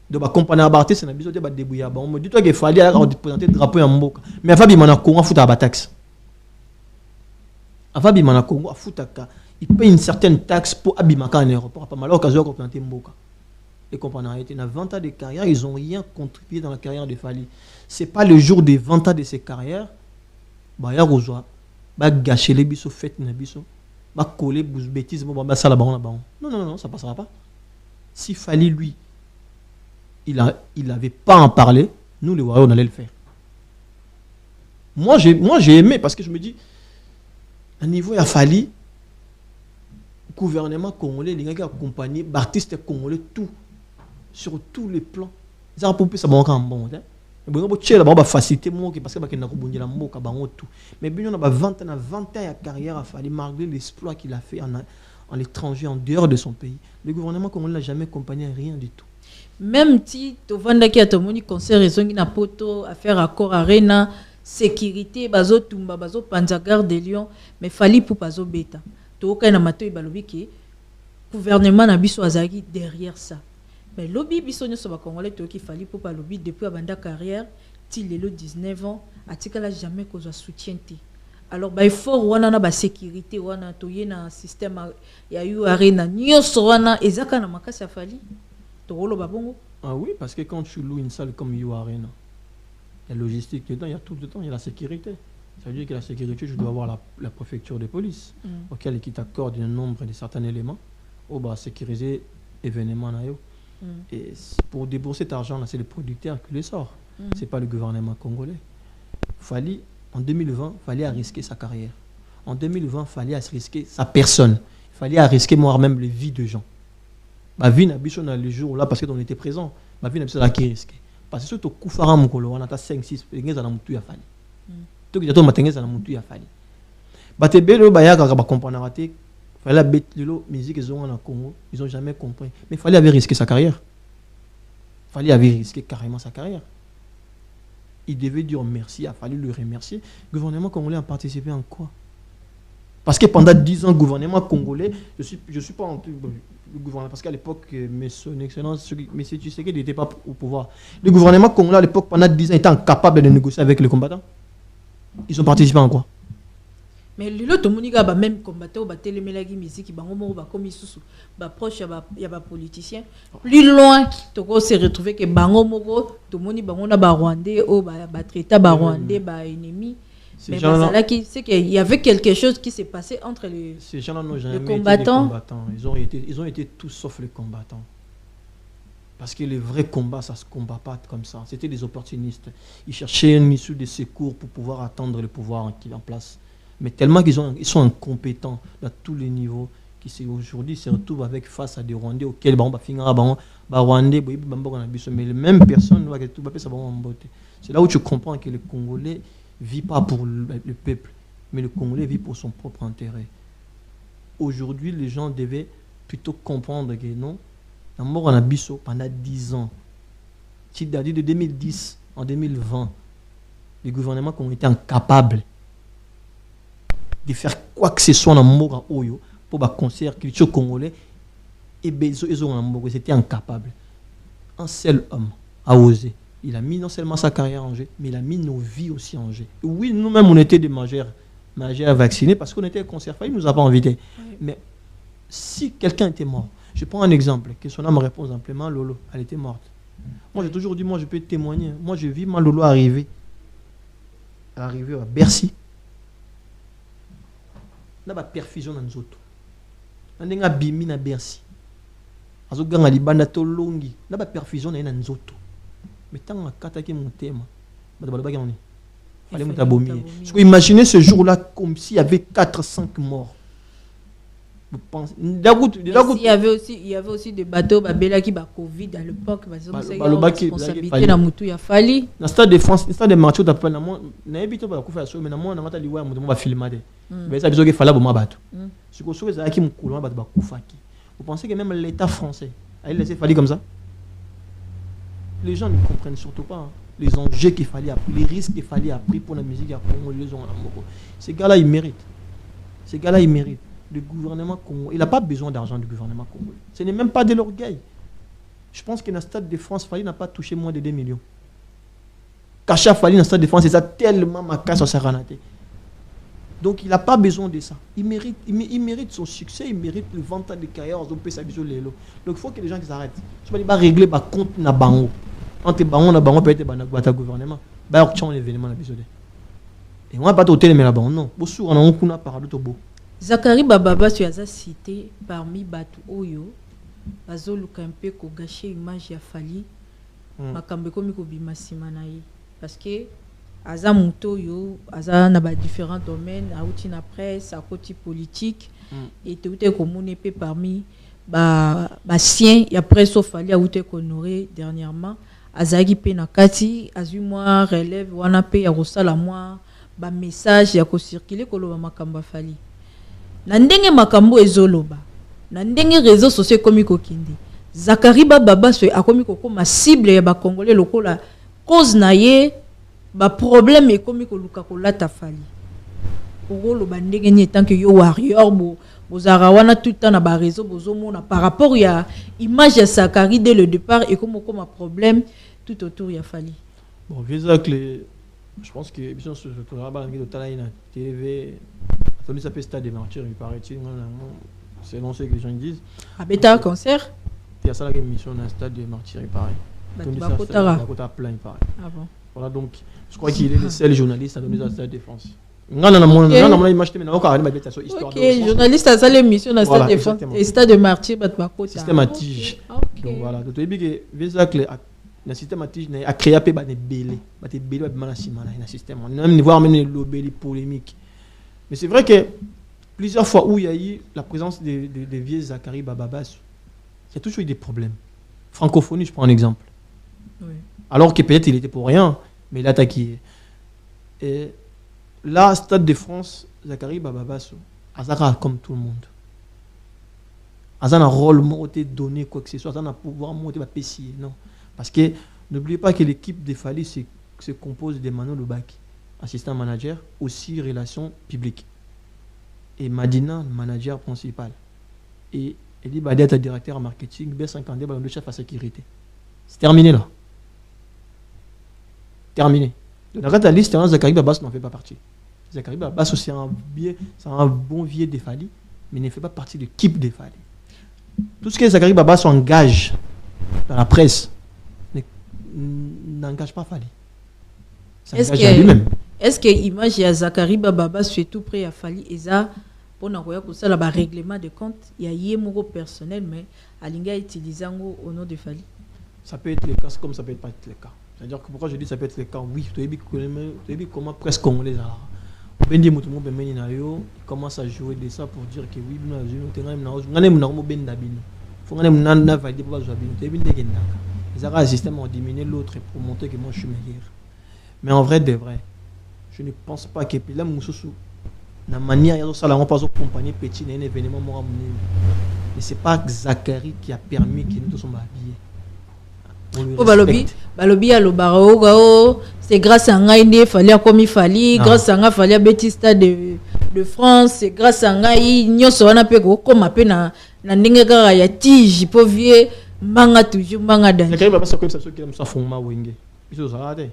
Speaker 1: Donc, bah, compagnie à Barté, c'est un besoin de débrouiller. On me dit, toi, qu'il fallait présenter le drapeau en Mboka. Mais avant, il y a un Congo, foutre à la taxe. Avant, il y a un Congo, foutre à il paye une certaine taxe pour Abimaka en aéroport. Pas mal d'occasions pour planter Mboka. Et comprenez, il y a 20 ans de carrière, ils n'ont rien contribué dans la carrière de Fally. Ce n'est pas le jour des 20 ans de ses carrières, bah, il y a Rosoa, bah, gâcher les bisous, fêtes les bisous, bah, coller, bêtises, bah, ça là-bas, là-bas. Non, ça ne passera pas. Si Fally, lui, il n'avait pas en parlé, nous, les Warriors, on allait le faire. Moi, j'ai aimé parce que je me dis, à niveau, il a Fally, gouvernement congolais, les gens qui accompagnent, artistes congolais, tout, sur tous les plans. Ils ont pompé ça bon quand bon. Mais bon, tu là, bah faciliter moi parce que bah qu'il n'a pas bougé la mboka, bah tout. Mais bien on a 20 ans de carrière à Fally malgré l'exploit qu'il a fait en l'étranger, en dehors de son pays. Le gouvernement congolais n'a jamais accompagné rien du tout.
Speaker 2: Même si tu vends qui a ton moni concert raison qui n'a poto à faire accord arena sécurité bazo tumba bazo panzagar de Lyon mais Fally pour bazo beta. To ka na mato ibalobi ke gouvernement na biso azaki derrière ça. Mais lobby biso nyo soba congolais to ki Fally pour pas lobby depuis abanda carrière til lelo 19 ans atikala jamais ko soutien té. Alors bah il faut wana na ba sécurité wana to yena système ya yu arena nyoso wana ezaka na makasi ya Fally. To rolo babongo.
Speaker 1: Ah oui, parce que quand tu loues une salle comme yu arena, il y a logistique dedans, il y a tout dedans, il y a la sécurité. Ça veut dire que la sécurité, je dois avoir la préfecture de police, auquel qui t'accorde un nombre de certains éléments pour sécuriser l'événement. Et pour débourser cet argent-là, c'est le producteur qui le sort. Ce n'est pas le gouvernement congolais. Fally, en 2020, il fallait risquer sa carrière. En 2020, il fallait risquer sa personne. Il fallait risquer moi-même les vies de gens. Ma vie n'a pas dans les jours là parce qu'on était présent. Ma vie n'a pas qui risquer. Parce que surtout, Koufara Mokolo, on a 5-6, il y a un Fally. Tout que j'attends matin, ça n'a pas Fally. Baté belo baya ka ba comprendre raté. Fallait la bête lelo musique ils ont en Congo, ils ont jamais compris. Mais Fally avait risqué sa carrière. Fally avait risqué carrément sa carrière. Il devait dire merci, il a fallu le remercier. Le gouvernement congolais a participé en quoi? Parce que pendant 10 ans, le gouvernement congolais, je suis pas en le gouvernement, parce qu'à l'époque, son excellence, M. Tshisekedi n'était pas au pouvoir. Le gouvernement congolais à l'époque, pendant 10 ans, était incapable de négocier avec les combattants. Ils ont participé en quoi?
Speaker 2: Mais l'autre monika ba même combattant ba télémelagi musique ba ngomo ba comme isusu ba proche ya ba politicien plus loin to se retrouver que bango moko to moni bango na ba rwandais o ba traiter ba rwandais ba ennemi. Mais là c'est qu'il y avait quelque chose qui s'est passé entre les
Speaker 1: ces gens-là n'ont jamais
Speaker 2: été
Speaker 1: des combattants. Ils ont été tous sauf les combattants. Parce que les vrais combats, ça ne se combat pas comme ça. C'était des opportunistes. Ils cherchaient une issue de secours pour pouvoir attendre le pouvoir qui est en place. Mais tellement qu'ils sont incompétents à tous les niveaux, qu'aujourd'hui se retrouvent face à des Rwandais auxquels on va finir à Rwandais, mais les mêmes personnes, c'est là où tu comprends que le Congolais ne vit pas pour le peuple, mais le Congolais vit pour son propre intérêt. Aujourd'hui, les gens devaient plutôt comprendre que non, la mort en Abisso pendant 10 ans. C'est-à-dire de 2010 en 2020, les gouvernements ont été incapables de faire quoi que ce soit dans Mora Oyo pour le concert culture congolais et c'était incapable. Un seul homme a osé. Il a mis non seulement sa carrière en jeu, mais il a mis nos vies aussi en jeu. Oui, nous-mêmes, on était des majeurs vaccinés parce qu'on était conservés, il ne nous a pas invités. Mais si quelqu'un était mort, je prends un exemple, que son âme répond simplement, Lolo, elle était morte. Moi, j'ai toujours dit, moi, je peux témoigner. Moi, je vis ma Lolo arriver à Bercy. Il y a une perfusion dans nous autres. Il y a une bimi à Bercy. Il y a une perfusion dans nous autres. Mais tant que tu as mon thème, il fallait imaginez ce jour-là comme s'il y avait 4-5 morts. Vous pensez
Speaker 2: Il y avait aussi des bateaux babela qui ba Covid à l'époque parce que responsabilité na mutu ya fali.
Speaker 1: Dans stade de France, stade de match t'appelle na moi na ebito ba kufa so mais na moi na mata liwa mutu ba filmer de. Mais ça biso ke fala boma bato. Ce que so za ki mukulu bato ba kufa ki. Vous pensez que même l'État français a laissé fali comme ça? Les gens ne comprennent surtout pas hein, les enjeux qu'il fallait apprendre, les risques qu'il fallait apprendre pour la musique à Congo. Ces gars-là, ils méritent. Ces gars-là, ils méritent. Le gouvernement congolais, il n'a pas besoin d'argent du gouvernement congolais. Ce n'est même pas de l'orgueil. Je pense que dans le stade de France, Fali n'a pas touché moins de 2 millions. Kacha Fali dans le stade de France, c'est ça tellement ma casse à Saranaté. Donc il n'a pas besoin de ça. Il mérite son succès, il mérite le ventre de carrière. Donc il faut que les gens qui s'arrêtent. Je ne vais pas régler le compte na bango. Entre bango na bango peut-être le gouvernement. Il y a un événement na bisode. Et moi pas hôtel mais là bango non. Bossou on a un coup na parado to beau.
Speaker 2: Zakari Bababa tu as cité parmi batu oyo bazoluka un peu ko gâcher image ya Fali. Makambe komi ko bima simana yi parce que aza muto yo aza na ba différents domaines auti na presse à côté politique et tout est commun pe parmi ba sien ya presse Fali auti honoré dernièrement azaki pe na kati azu moi relève wana pe ya rosala moi ba message ya ko circuler ko loba makamba Fali na ndenge makambo ezoloba na ndenge réseaux sociaux komi ko kindi Zakari Bababa so akomi ko ma cible ya ba congolais lokola cause na ye ba problème e komi ko luka ko lata Fali olo bandenge ni tant que yo warrior bo bozara wana tout temps na ba réseau bozomona par rapport ya image ya Zakari dès le départ et comme problème tout autour ya Fali.
Speaker 1: Bon visa que je pense que émission sur le travail de Talaina TV ça s'appelle Stade des Martyrs il paraît-il c'est non ce que les gens disent
Speaker 2: à bêta concert
Speaker 1: il y a ça la émission dans Stade des Martyrs il paraît Bakotara plein il paraît. Ah bon. Voilà donc je crois qu'il est le seul journaliste à donner ça Stade de France.
Speaker 2: Ok, journaliste à ça l'émission dans Stade de France et Stade de Martyrs Bakotara.
Speaker 1: Système à tige. Donc voilà donc tu dis que visa que le système à tige a créé pe ba ne belé ba te belé ba na simana na système on même voir même les lobby polémiques. Mais c'est vrai que plusieurs fois où il y a eu la présence de vieux Zakari Bababa, il y a toujours eu des problèmes. Francophonie, je prends un exemple. Oui. Alors que peut-être il était pour rien, mais il a attaqué. Et là, Stade de France, Zakari Bababa, Azara comme tout le monde. Azara un rôle monté donné quoi que ce soit, Azara un pouvoir monté va pessier, non. Parce que n'oubliez pas que l'équipe de Fali se compose de Mano Lubaki, assistant manager, aussi relations publiques. Et Madina, manager principal. Et Eli Badet, directeur en marketing, B50, le chef à sécurité. C'est terminé là. Terminé. Dans la liste, Zakari Babas n'en fait pas partie. Zakari Babas, c'est un bon vieux de Fali, mais il ne fait pas partie de l'équipe de Fali. Tout ce que Zakari Babas engage dans la presse n'engage pas Fali.
Speaker 2: Est-ce que l'image de Zakari Bababa est tout prêt à Fali et ça pour ça le règlement de compte il y a yémoro personnel mais alinga utilisant au nom de Fali.
Speaker 1: Ça peut être le cas comme ça peut être pas être le cas. C'est-à-dire que pourquoi je dis ça peut être le cas oui tu as comment presque congolais là. Bendi mutumo bemeni na yo commence à jouer de ça pour dire que oui na jeu tenga na ngane muna mo benda bino. Faut ngane muna na valider pour jouer bino. Tu binde kendaka. Les arts système ont diminué l'autre pour montrer que moi je suis meilleur. Mais en vrai de vrai je ne pense pas que là Moussou la manière dont ça on pas accompagner petit un événement moi mais c'est pas Zakari qui a permis que nous tous sommes habillés.
Speaker 2: Balobi à l'Obaro c'est grâce à Ngaïne fallait comme il fallait grâce à fallait Baptiste de France c'est grâce à Ngaï nyoso wana pe comme appel na ndenge kaka ya tige pour vieux manga toujours manga dans
Speaker 1: Zakari va pas comme ça ceux qui aiment ça font ma wenge ils ont arrêté.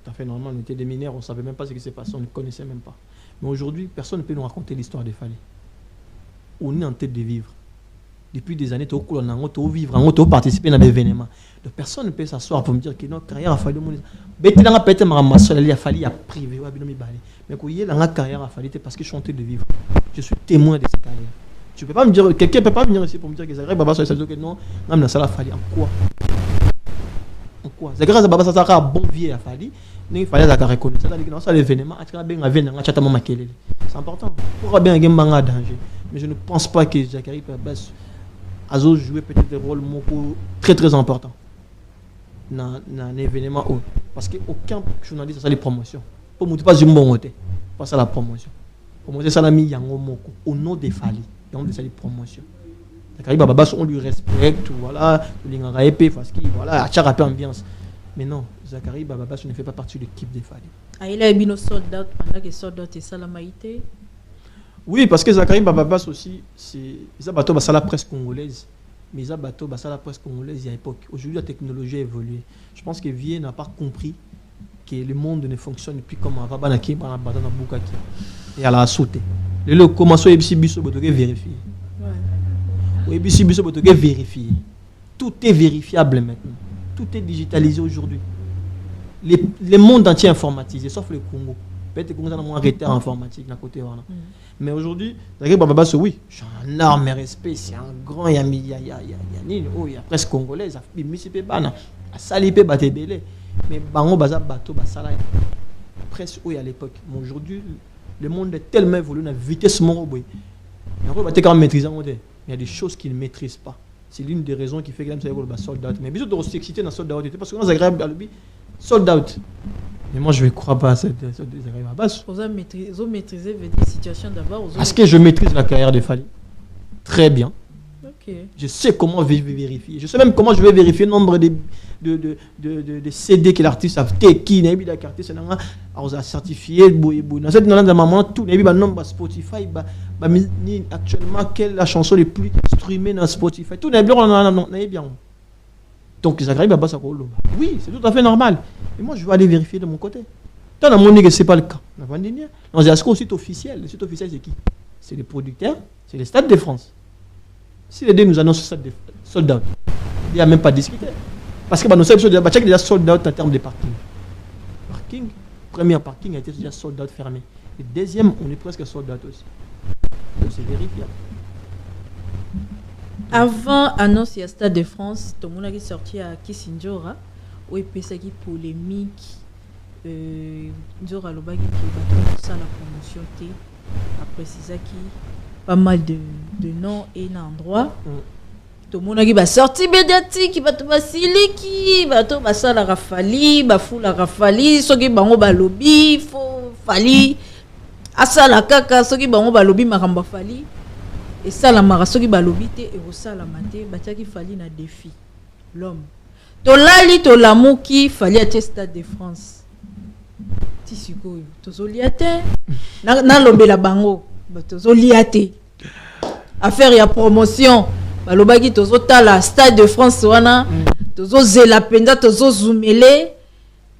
Speaker 1: Ça fait normal, on était des mineurs, on ne savait même pas ce qui s'est passé, on ne connaissait même pas. Mais aujourd'hui, personne ne peut nous raconter l'histoire de Fali. On est en tête de vivre. Depuis des années, tu as vivre, tu as participé à des événements. Donc personne ne peut s'asseoir pour me dire que notre carrière a fallu. Mais tu as peut-être ma Fali a privé, mais quand il y a la carrière a fallu, c'est parce que je suis en tête de vivre. Je suis témoin de cette carrière. Tu peux pas me dire, quelqu'un ne peut pas venir ici pour me dire que Zakari Bababa, ça veut dire que non, ça a fallu. En quoi? En quoi? Zakari Bababa, ça a un bon vieux à Fali. Il fallait reconnaître ça dans l'événement c'est important pourquoi bien un danger Mais je ne pense pas que Zachary Babas a joué peut-être un rôle très très important dans un événement. Parce qu'aucun journaliste a ça les promotions. Pour moi, pas du bon côté. Pas ça la promotion. Pour moi, c'est ça la mis au nom des Fali. Il y a des promotions. Zachary Babas, on lui respecte, voilà, parce qu'il voilà, à chaque ambiance. Mais non, Zachary Babas ne fait pas partie de l'équipe des Fali.
Speaker 2: Ah, il a eu nos soldats pendant que soldats et salamaïté.
Speaker 1: Oui, parce que Zachary Babas aussi, c'est un bateau la presse congolaise. Mais il y a bateau la presse congolaise il y a l'époque. Aujourd'hui, la technologie a évolué. Je pense que Vie n'a pas compris que le monde ne fonctionne plus comme avant. Et elle a sauté. Le commence à vérifier. Vérifier. Tout est vérifiable maintenant. Tout est digitalisé aujourd'hui. Le monde entier est informatisé, sauf le Congo. Peut-être que nous avons un retard informatique d'un côté. Mais aujourd'hui, Zachary Babas, oui, j'ai un énorme respect. C'est un grand, il y a presque congolais, il y a Salipé Batebele. Mais Bango Baza Bato Basala, presque oui à l'époque. Mais aujourd'hui, le monde est tellement évolué, on a vitesse moroboy. Il y a des choses qu'il ne maîtrise pas. C'est l'une des raisons qui fait que l'homme va sold out. Mais bisous de excité dans sold out parce que nous agréable à lui sold out. Mais moi je ne crois pas à cette base.
Speaker 2: Vous maîtrisez veut dire situation d'abord.
Speaker 1: Parce que je maîtrise la carrière de Fali très bien.
Speaker 2: Okay.
Speaker 1: Je sais comment je vais vérifier. Je sais même comment je vais vérifier le nombre de CD que l'artiste a fait. Qui n'a pas l'artiste a certifié. Dans cette moment tout n'a pas nombre Spotify. Actuellement quelle est la chanson les plus streamée dans Spotify. Tout n'a bien. Donc Zachary Babas a oui, c'est tout à fait normal. Et moi je vais aller vérifier de mon côté. Tant dans mon que c'est pas le cas. Non, c'est un site officiel. Le site officiel c'est qui? C'est les producteurs, c'est les Stades de France. Si les deux nous annoncent sold out, il n'y a même pas discuté. Parce que nous sommes déjà sold out en termes de parking. Premier parking a été déjà sold out fermé. Le deuxième, on est presque sold out aussi. Donc c'est vérifiable.
Speaker 2: Avant l'annonce du Stade de France, tout le monde est sorti à Kissinjora, où il y a une polémique. Njora Lobagi qui va faire la promotion. Après, c'est ça qui pas mal de noms et d'endroits. Tout le monde qui va sortir médiatique, qui va tout Siliki, va tout ça la Rafali, va fou la Rafali, ceux qui vont au lobby, faut Fali, asa la kaka, ceux qui vont au lobby maramba Fali, et ça la mara ceux qui va lobby et au ça la maté, batia qui Fali na défi l'homme. Tolali to l'amour qui Fali à Stade de France. Tisiko, tozoliate, na lobby la bango. Tozoliate affaire ya promotion balobaki tozotala Stade de France wana tozozela penda tozozoomele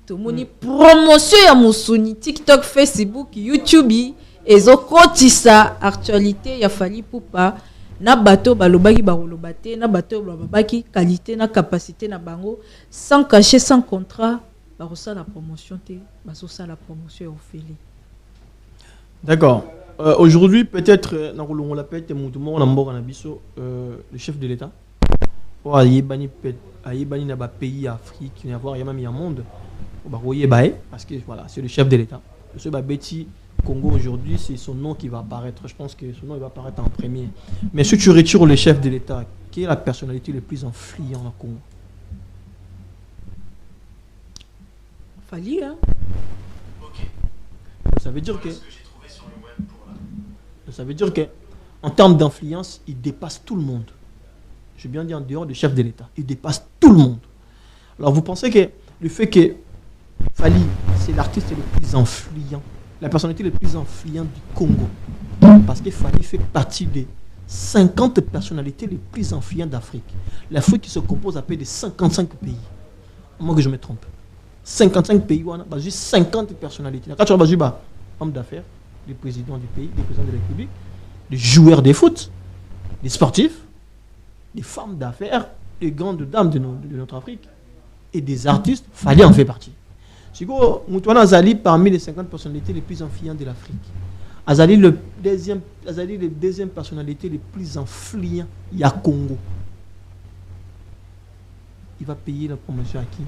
Speaker 2: tomoni promotion ya musuni TikTok, Facebook, YouTube ezokotisa actualité ya Fally Ipupa na bato balobaki barolobate na bato balobaki qualité na capacité na bango sans cachet sans contrat barosa la promotion te basosa la promotion ya Ophélie.
Speaker 1: D'accord. Aujourd'hui, peut-être, on l'appelle le chef de l'État. Il y a un pays Afrique, il y a même un monde. Parce que voilà, c'est le chef de l'État. Ce Betty Congo aujourd'hui, c'est son nom qui va apparaître. Je pense que son nom il va apparaître en premier. Mais si tu retires le chef de l'État, qui est la personnalité la plus influente au Congo?
Speaker 2: Fally, hein?
Speaker 1: Ok. Ça veut dire que. Ça veut dire qu'en termes d'influence, il dépasse tout le monde. Je vais bien dire en dehors du chef de l'État. Il dépasse tout le monde. Alors vous pensez que le fait que Fally, c'est l'artiste le plus influent, la personnalité la plus influente du Congo, parce que Fally fait partie des 50 personnalités les plus influentes d'Afrique. L'Afrique qui se compose à peu de 55 pays. Moi que je me trompe. 55 pays, on a juste 50 personnalités. Quand tu as homme d'affaires, les présidents du pays, les présidents de la République, les joueurs de foot, les sportifs, les femmes d'affaires, les grandes dames de notre Afrique et des artistes, Fally en fait partie. Si vous Moutouana Azali parmi les 50 personnalités les plus influentes de l'Afrique. Azali le deuxième personnalité les plus influentes, il y a Congo. Il va payer la promotion à qui?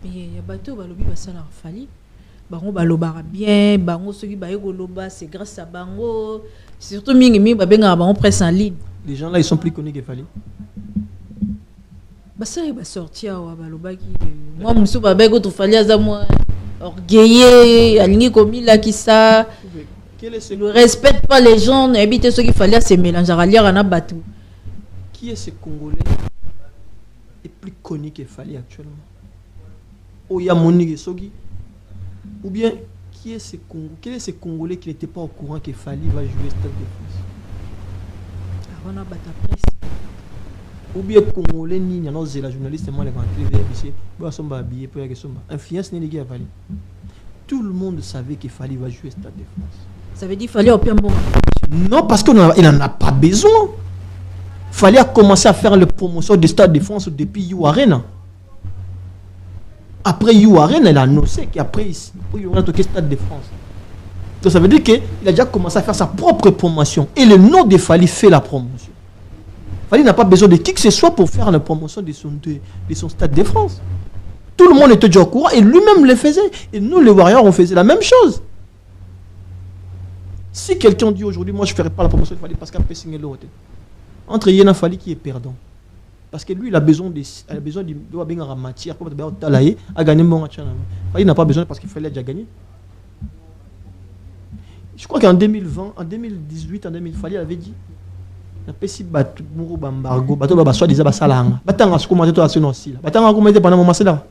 Speaker 2: Mais il y a bateau balobi basala Fally. bango balobara bien bango soki baye koloba c'est grâce à bango surtout mingi babenga bango presse en ligne.
Speaker 1: Les gens là ils sont plus connus que Fally.
Speaker 2: Ça il va sortir wa balobaki moi musu babego to Fally aza moi orgueilleux alingi komi là qui ça ne respecte pas les gens n'habite ceux qui fallait se mélanger à lire na batou.
Speaker 1: Qui est ce Congolais est plus connu que Fally actuellement? Oya Monique Sogi. Ou bien quel est ce Congolais qui n'était pas au courant que Fally va jouer Stade de France?
Speaker 2: Avant la presse.
Speaker 1: Ou bien Congolais ni non c'est la journaliste moi les rentrées VBC ba somba habillé pour que somba influence ni les gars Fally. Tout le monde savait que Fally va jouer Stade de France.
Speaker 2: Ça veut dire Fally au bien bon.
Speaker 1: Non parce qu'il n'en a pas besoin. Fally a commencé à faire la promotion du Stade de France depuis You Arena. Après You Arena, elle a annoncé qu'après il y aura le Stade de France. Donc ça veut dire qu'il a déjà commencé à faire sa propre promotion. Et le nom de Fally fait la promotion. Fally n'a pas besoin de qui que ce soit pour faire la promotion de son Stade de France. Tout le monde était déjà au courant et lui-même le faisait. Et nous, les Warriors, on faisait la même chose. Si quelqu'un dit aujourd'hui, moi je ne ferai pas la promotion de Fally parce qu'après signer l'autre. Entre Yéna Fally qui est perdant. Parce que lui, il a besoin de matière pour gagner mon match. Il n'a pas besoin parce qu'il fallait déjà gagner. Je crois qu'en 2020, en 2018, en 2000, Fally avait dit il y a si bateau embargo, bateau soit disait basalanga. Batanga ce comment tu as ce aussi là. Batanga comment était pendant mon match là.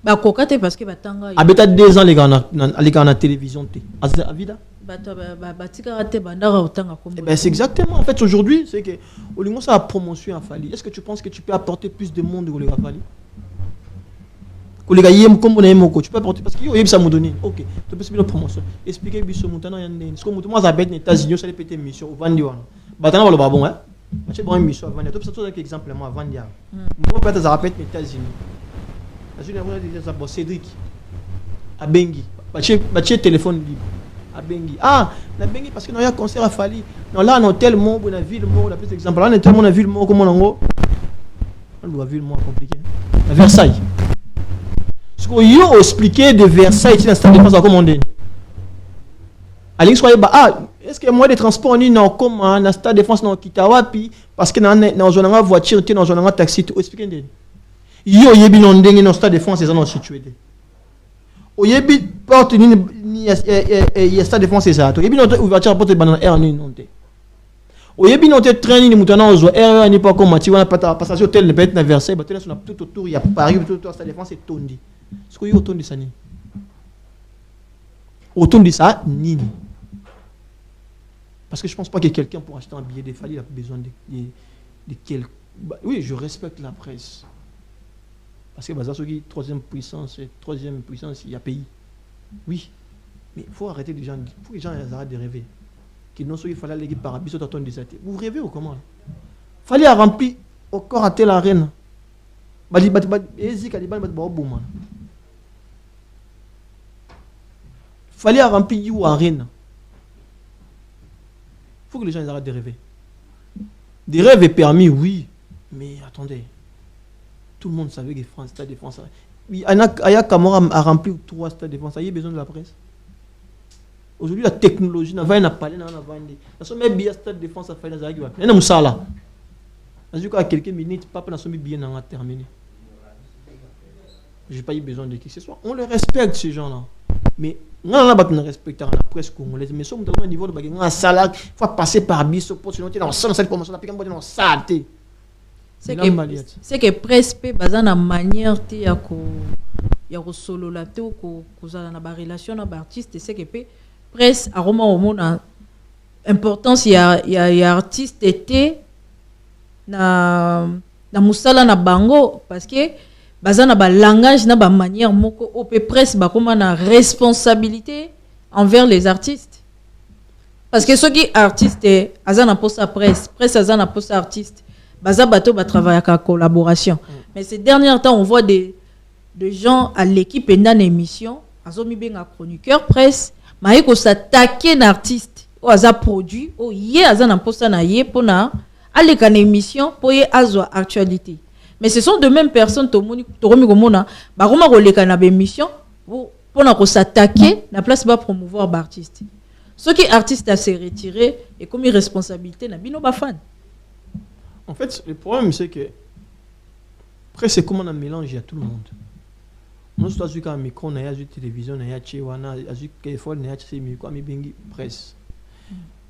Speaker 2: Ba kokate parce que batanga.
Speaker 1: Abeta 2 ans les gars na la télévision té. Avida. C'est exactement en fait aujourd'hui c'est que au lieu ça a promotion à Fally. Est-ce que tu penses que tu peux apporter plus de monde au Fally? Tu peux apporter parce qu'il y a ça me donner. OK, tu peux faire une promotion. Expliquer biso mutana yande. Ce que moi ça bête les États-Unis ça les pété mission vendre wana. Batana ba bon hein. Tu bon mission vendre. Tu peux ça un exemple moi vendre. Moi peut-être ça répète les États-Unis. La journée on ça Cédric à Bengi. Bache téléphone libre. Bengi. Ah, la Bengi parce que non y a concert à Fally. Non là on tel mot dans la ville mot la plus exemple. Là on tel mot dans la ville mot comment on doit ville mot compliqué. À Versailles. Ce qu'on y a expliqué de Versailles c'est un stade de France à commander. Allez soyez ah est-ce que moi des transports ni non comme un stade de France non Kitawapi parce que dans zone voiture tu dans zone taxi tu expliquer ndeni. Yo yebi non ndenge non stade de France c'est non situé. Oyebi porte ni stade de France c'est ça. Oyebi non ouverture porte banana air ni non té. Oyebi non té train ni mutana ozo air ni pas comme mati wana passage hôtel ne peut être na Versailles ba tena tout autour il y a Paris tout autour stade de France c'est tondi. Ce que yo tondi ça ni. Autour de ça nini. Parce que je pense pas que quelqu'un pour acheter un billet de Fally a besoin de quel oui, je respecte la presse. Parce que Bazasogi, troisième puissance, il y a pays. Oui. Mais il faut arrêter les gens. Il faut que les gens arrêtent de rêver. Qu'ils n'ont pas fallu aller par Abysso Taton des athées. Vous rêvez ou comment? Fally a rempli au corps à telle arène. Fally a rempli You Arena. Il faut que les gens arrêtent de rêver. Des rêves est permis, oui. Mais attendez. Tout le monde savait que France, Stade de France. Oui, Aya Kamara a rempli 3 stades de France. Il y a besoin de la presse. Aujourd'hui, la technologie n'a pas parlé dans la vente. Nous sommes bien Stade de France à faire des arguments. Il y a un sala. Parce que à quelques minutes, papa n'a pas bien terminé. Je n'ai pas eu besoin de qui que ce soit. On le respecte ces gens-là. Mais on n'a pas de respect à la presse congolaise. Mais sommes dans un niveau de bagarre. Un salaire, il faut passer par Abysso pour se noter dans cette promotion. Dans saleté.
Speaker 2: C'est que presque bazan na manière te ya ko solo la te ko za na ba relation na ba artiste c'est que presque a roma au monde importance ya artiste était na musala na bango parce que bazan na ba langage na ba manière moko au peu presque ba comme na responsabilité envers les artistes parce que ceux qui artiste azana posa presse azana posa artiste Baza Bato va travailler en collaboration. Mais ces derniers temps, on voit des gens à l'équipe et dans l'émission, Azomi Benga chroniqueur presse, mais ils s'attaquer un artiste, ou à produit, ou yé à un poste na yé pour na aller dans l'émission pour y avoir actualité. Mais ce sont de mêmes personnes, Toromi Gomona, Baroma Roleka na émission, pour s'attaquer la place va promouvoir l'artiste. Ce qui artiste a se retiré et comme une responsabilité na bino ba fan.
Speaker 1: En fait, le problème c'est que après c'est comment on mélange à tout le monde. Nous sommes sur un micro, na ya télévision, na ya chewana, azu téléphone, na ya micro, mi bengi presse.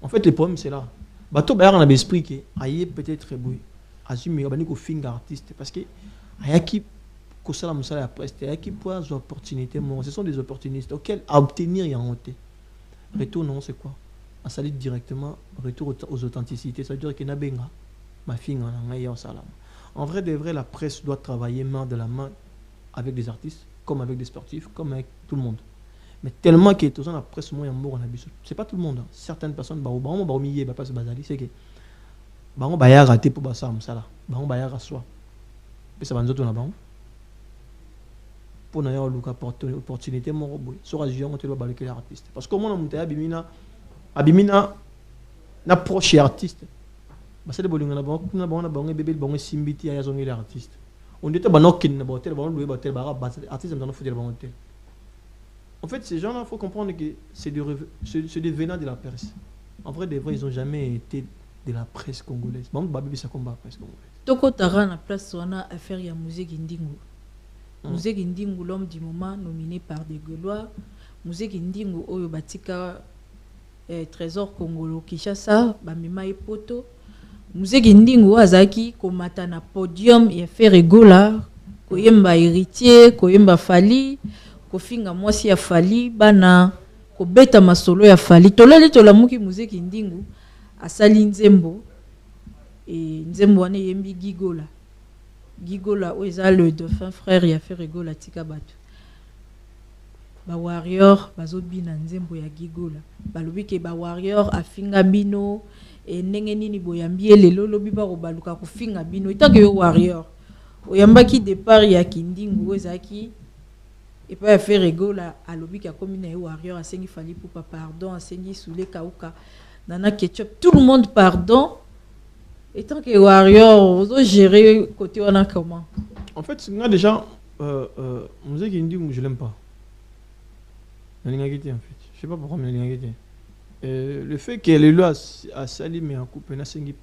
Speaker 1: En fait, le problème c'est là. Bato ba na l'esprit que aye peut-être boy. Azu mi bani ko finger artiste parce que ayaki ko sala musala ya presse, ayaki pour des opportunités, ce sont des opportunistes auxquels à obtenir y en été. Retour, non, c'est quoi? À salir directement, retour aux authenticités. Ça veut dire que Nabenga, ma fille, en vrai, de vrai, la presse doit travailler main de la main avec des artistes, comme avec des sportifs, comme avec tout le monde. Mais tellement que tout ça, la presse, moi, c'est pas tout le monde. Hein. Certaines personnes, c'est que on va rater pour ça, on va à soi. Et ça va nous donner pour nous avoir l'opportunité mon robot sur la on te doit balayer l'artiste parce que moi on monte abimina na proche artiste bah c'est de bolinga na bon bébé bon simbiti aya zongi l'artiste on était banokin na botel bon louer botel bara artiste dans faut dire bon hotel en fait ces gens là faut comprendre que c'est des venants de la presse en vrai des vrais ils ont jamais été de la presse congolaise bon babi ça combat presse congolaise
Speaker 2: toko tara na place wana affaire ya musique ndingo. Musique Ndingu, l'homme du moment, nominé par des Gaulois. Musique Ndingu, Oyo Batika, Trésor Congolo, Kishasa, Bamima et Poto. Musique Ndingu, Azaki, Komata na podium, et fait rigola. Koyemba héritier, Koyemba Fali, Kofinga Mwasi ya Fali, Bana, Kobeta Masolo ya Fali. Tolali Tolamuki Musique Ndingu, Asali Nzembo, et Nzembo ane Yembi Gigola. Gigola oza le dauphin frère ya fait rigola tika bato ba warrior bazobina nzembo ya Gigola balobi ke ba warrior afinga bino e ndenge nini boyambi lelo lobi ba robaluka kufinga bino itake yo warrior oyambaki départ ya kindingu ozaki et pas ya fait rigola alobi ka komina yo warrior asengi fali pour pardon asengi soule kauka nana ketchup tout le monde pardon. Et tant que warrior, vous avez géré côté on a comment?
Speaker 1: En fait, moi déjà, musique indie, je l'aime pas. La ligne en fait. Je sais pas pourquoi mais la ligne le fait qu'elle est là à salir mais en coupe,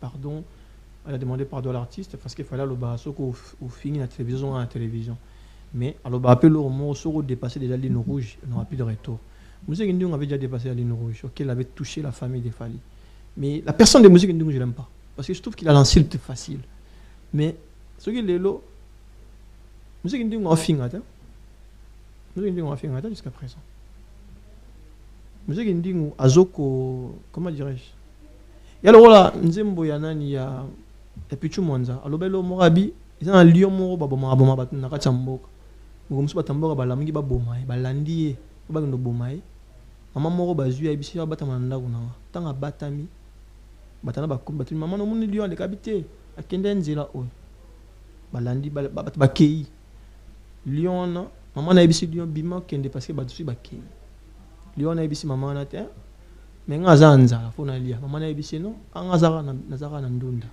Speaker 1: pardon, elle a demandé pardon à l'artiste parce qu'il fallait le basso au fini la télévision. Mais alors bah appel au moment où dépasser déjà la ligne rouge, on n'aura plus de retour. Musique indie, on avait déjà dépassé la ligne rouge, ok, elle avait touché la famille des Fali. Mais la personne de musique indie, je l'aime pas. Parce que je trouve qu'il a l'insulte facile. Mais ce qui est là, musique indie, on a fait jusqu'à présent. Musique indie, on a comment dirais-je? Et alors là, Nzembo Yanani, il y a Pichu Mwanza. Alors, Bello Morabi, ils ont un lion moro, Baboma, Nakachambo. Vous me souhaitez un peu de la Baboma, Balandi, Bagno Bomae. Maman Moro Bazu, Abissi, Batamanda, Tanga Batami. Batana ba kumba tu maman no muni lion de kabité akende nzela o balandi ba kei lion na maman na ibisi lion bima kende parce que ba dessus ba kei lion na ibisi maman na te mais ngaza nzala fona lia maman na ibisi no angazara na ndunda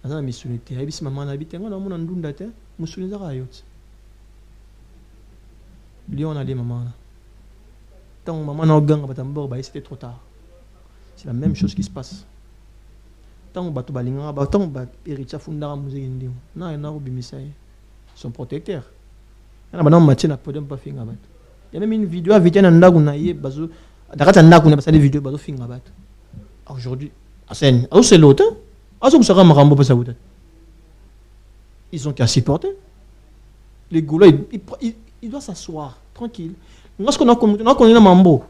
Speaker 1: azana misunité ibisi maman na bitenga na mona ndunda te musuni zaka yot lion na li maman na tant maman na oganga batambor ba c'était trop tard. C'est la même chose qui se passe. Tant que tu balinga, tant que héritier fundara musique indi, na na obimisaye, son protecteur. Na bana match na podium pas finga bat. Il y a même une vidéo avec un ndagu na ye bazo, dakata ndagu na basa des vidéos bazo finga bat. Aujourd'hui, Asen, c'est l'autre. Aso sera marambo pas ça peut-être. Ils ont qu'à supporter. Les goulots, il doit s'asseoir tranquille. Lorsqu'on a connu mambo,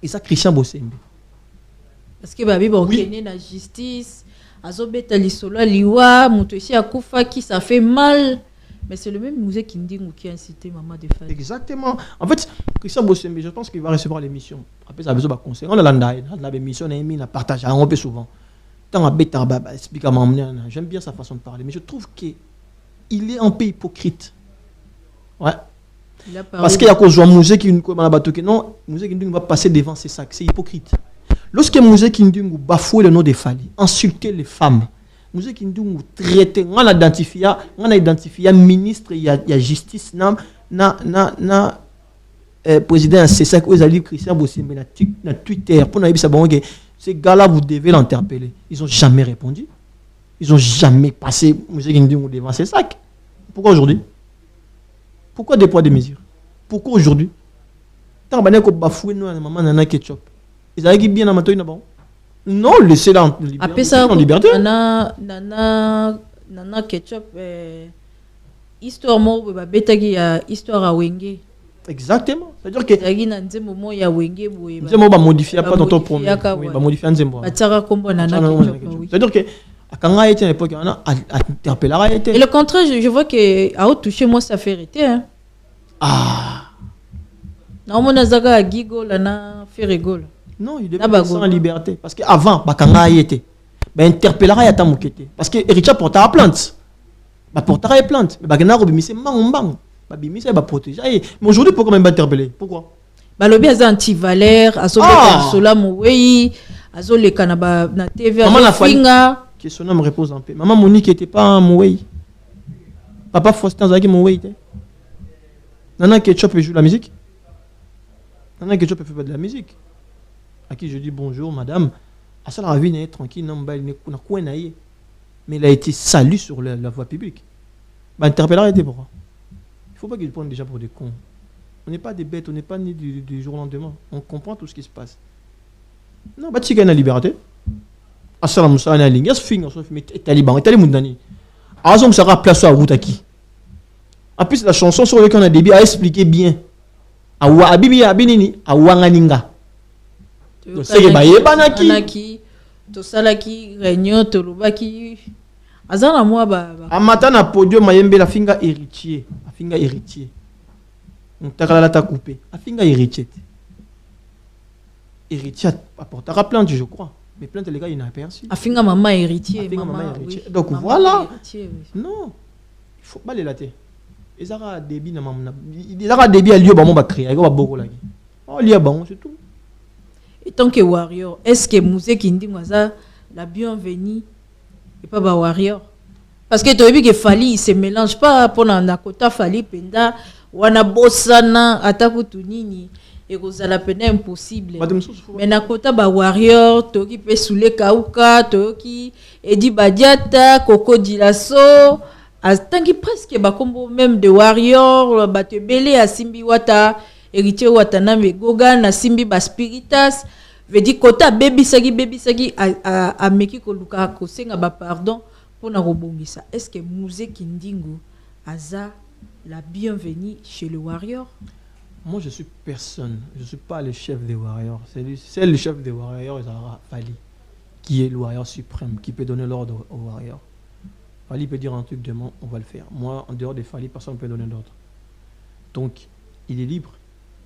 Speaker 1: et ça Christian Bossembe.
Speaker 2: Parce que babi bon oui. La justice azobeta lisolo liwa muto ici akufa qui ça fait mal mais c'est le même musée qui me dit qui a incité maman de faire.
Speaker 1: Exactement. En fait Christian Bossembe je pense qu'il va recevoir l'émission après ça a besoin de conseil on a la émission na émis na partage un peu souvent tant à beta explique à maman j'aime bien sa façon de parler mais je trouve que il est un peu hypocrite. Ouais. Parce qu'il y a cause de musée qui non musée qui va passer devant c'est ça c'est hypocrite. Lorsque Mouzé Kindungu bafoue le nom des Fali, insulter les femmes, Mouzé Kindungu traiter, on a identifié ministre, il y a justice, président c'est ça que vous allez Christian Bossimbe na Twitter pour nous dire bon que ces gars-là vous devez l'interpeller. Ils ont jamais répondu. Ils ont jamais passé Musique Ndingu devant ces sacs. Pourquoi aujourd'hui? Pourquoi des poids des mesures? Pourquoi aujourd'hui? Tant que bafoué nous maman nana ketchup. Ils avaient bien amateur bon. Non, laissez-la en liberté.
Speaker 2: Après ça, nana ketchup histoire mo ba betaki ya histoire à Wenge.
Speaker 1: Exactement. C'est-à-dire que
Speaker 2: zagi na nzembo mo ya Wenge boye.
Speaker 1: Nzembo ba modifier pas dans ton premier. Oui, ba modifier nzembo.
Speaker 2: Ba tsaka kombo nana ketchup.
Speaker 1: C'est-à-dire que quand a été à l'époque on a interpellé a été.
Speaker 2: Et le contraire, je vois que à toucher moi ça fait arrêter hein.
Speaker 1: Ah.
Speaker 2: Na mo na zaga gigo la na fait rigole.
Speaker 1: Non, il devait être en liberté parce que avant bakanga a été. Ba interpellera ya tamukete parce que Richard porta à plainte. Ba porta à plainte, mais bagana robimise mbang. Ba bimise ba protéger. Mais aujourd'hui pourquoi même pas interpeller? Pourquoi?
Speaker 2: Ba lobi az anti-valeur, azobeka sola mowei, azoleka na ba na TV afinga.
Speaker 1: Question me repose en paix. Maman Monique était pas mowei. Papa Faustin zaki mowei était. Nana Ketchup joue la musique. Nana Ketchup fait pas de la musique. À qui je dis bonjour madame. À ça la vie n'est tranquille, non, na quoi naïe. Mais il a été salué sur la voie publique. Bah interpeller était pourquoi? Il faut pas qu'ils prennent déjà pour des cons. On n'est pas des bêtes, on n'est pas nés du jour au lendemain. On comprend tout ce qui se passe. Non, bah tu gagnes la liberté. Assalamu alaikum na ligne. Yas finga so mais taliban, taliban mundani. Azom sera place à route à qui? En plus la chanson sur laquelle on a début a expliqué bien. Awa abibi abinini awanganinga. C'est que baye banaki.
Speaker 2: To salaki réunion to lobaki. Azana moi ba.
Speaker 1: Amata na podium mayembe la finga héritier. La finga héritier. On t'a la ta coupé. La finga héritier. Héritier apportera plainte je crois. Mais plainte les gars il n'a aperçu.
Speaker 2: La finga maman héritier.
Speaker 1: Maman héritier. Oui. Donc maman voilà. Héritier, oui. Non. Il faut pas les latter. Ils aura débit na maman. Ils aura débit à lieu ba mon ba créer. Il va beaucoup là. Oh lié ba c'est tout.
Speaker 2: Et tant que warrior, est-ce que Musique Ndingu a la bienvenue et pas ba warrior? Parce que tu as vu que Fali il se mélange pas pour na kota Fali penda wana bossana ataku tunini et kozala pena impossible. Mais na kota ba warrior toki pe soule kauka toki edi badiata Coco Dilasso atangi presque ba kombo même de warrior ba te belé a simbi wata héritier watanambe goga na simbi ba spiritas veut dire kota baby sagi a meki ko luka ko senga ba pardon pour na robongisa. Est-ce que Musique Ndingu aza la bienvenue chez le warrior?
Speaker 1: Moi je suis personne, je suis pas le chef des warriors, c'est le chef des warriors Zara Fali qui est le warrior suprême qui peut donner l'ordre au warrior. Fali peut dire un truc demain, on va le faire. Moi en dehors de Fali personne ne peut donner l'ordre. Donc il est libre.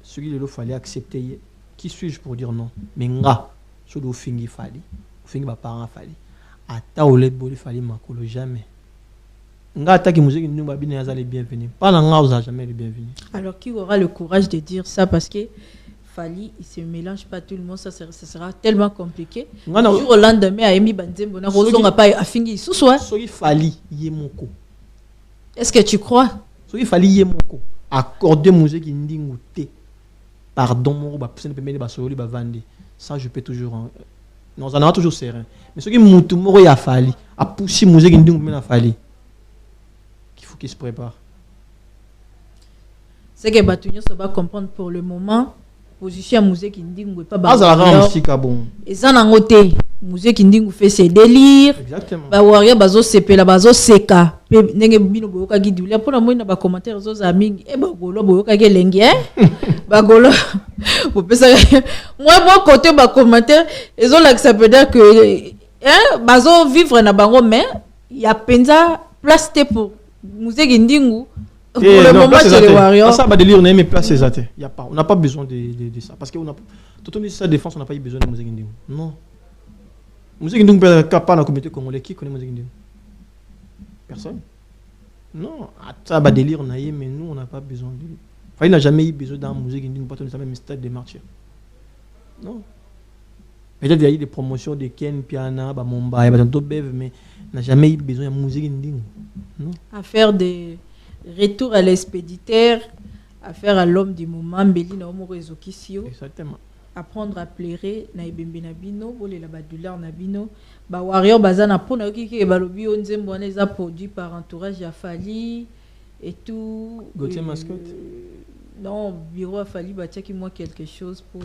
Speaker 1: Celui de l'eau fallait accepter. Qui suis-je pour dire non? Mais nga, je dois finir fali. Finir ma parent fali. Ata olet boli fali makolo jamais. Nga attaque Musique Ndingu babine yaza les bienvenus. Pas la nga osa jamais les bienvenus.
Speaker 2: Alors qui aura le courage de dire ça parce que Fali il se mélange pas tout le monde, ça sera tellement compliqué. Du jour au lendemain à Emi Banzembo na rozonga pas afingi souswa.
Speaker 1: Soki Fali yemoko.
Speaker 2: Est-ce que tu crois?
Speaker 1: Soki Fali yemoko. Accorder Musique Ndingu te. Pardon, ça je peux toujours. Non, ça n'a toujours serré. Mais ce qui est a fallu, a poussé Musique Ndingu a fallu. Il faut qu'il se prépare.
Speaker 2: C'est que Batounia ça va comprendre pour le moment. Position à Musique Ndingu pas
Speaker 1: bah. Ça va musique bon.
Speaker 2: Et ça n'a ngoté. Musique Ndingu fait ses délires.
Speaker 1: Exactement.
Speaker 2: Ba warrior bazo sepe la bazo seka. Pe nenge bino boyoka gidulia pour la moine ba commentaire zo za mingi e ba golo boyoka gelenge ba golo pour pesa moi côté ba commentaire ils ont là que ça peut dire que bazo vivre na bango mais il y a penza place pour Musique Ndingu pour le moment c'est les warriors.
Speaker 1: Ça va délire on a mais place c'est ça. Il y a pas on n'a pas besoin de ça parce que on a tout au sa défense on n'a pas eu besoin de Musique Ndingu. Non. Musique Ndingu peut capable dans communauté congolais qui connaît Musique Ndingu? Personne. Non, ça va délire on a eu mais nous on n'a pas besoin de lui. Enfin, il n'a jamais eu besoin d'un Musique Ndingu pour donner ça même stade de martyrs. Non. Peut-être qu'il y a eu des promotions de Ken Piana, Mumbai, mais il n'a jamais eu besoin de Musique Ndingu. Non.
Speaker 2: À faire des retours à l'expéditeur affaire à l'homme du moment mbeli na omo rezo kisio
Speaker 1: Exactement.
Speaker 2: apprendre à pleurer na ebembe na bino bolela ba douleur na bino ba warrior bazana pona okiki balobi o nzembo wana eza produit par entourage ya Fali et tout.
Speaker 1: Gauthier Mascotte.
Speaker 2: Non, bureau a fallu bâtir moi quelque chose pour.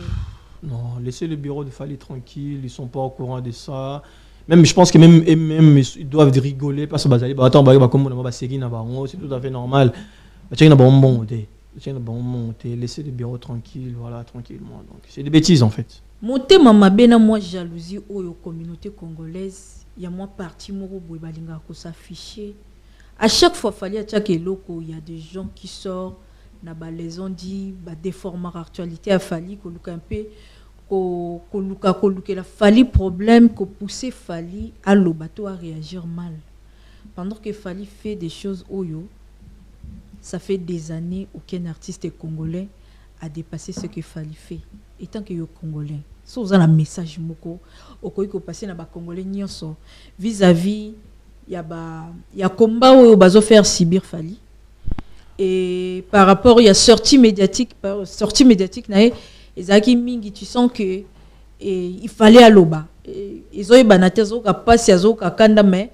Speaker 1: Non, laissez le bureau de Fali tranquille, ils sont pas au courant de ça. Même je pense que même ils doivent rigoler parce que bah attends bah comme on va série na baron, c'est tout à fait normal. Bah tiens na bon monter. Tiens na bon monter, laissez le bureau tranquille, voilà tranquillement. Donc c'est des bêtises en fait.
Speaker 2: Monter mama bena moi jalousie oyo communauté congolaise, il y a moi parti moko boy balinga ko s'afficher. À chaque fois fallait à chaque loko, il y a des gens qui sortent na ba les ont dit ba déformer actualité a fallu ko luka un peu ko luka la fali problème ko pousser fali à le bateau à réagir mal pendant que fali fait des choses oyo ça fait des années aucun artiste congolais a dépassé ce que fali fait étant que yo congolais so vous avez un message moko okoyi ko passer na ba congolais nyonso vis-à-vis ya combat oyo bazo faire subir fali. Et par rapport il y a sortie médiatique nae ezaki mingi tu sens que il fallait aloba ils ont banatezo ka passe azo ka kanda mais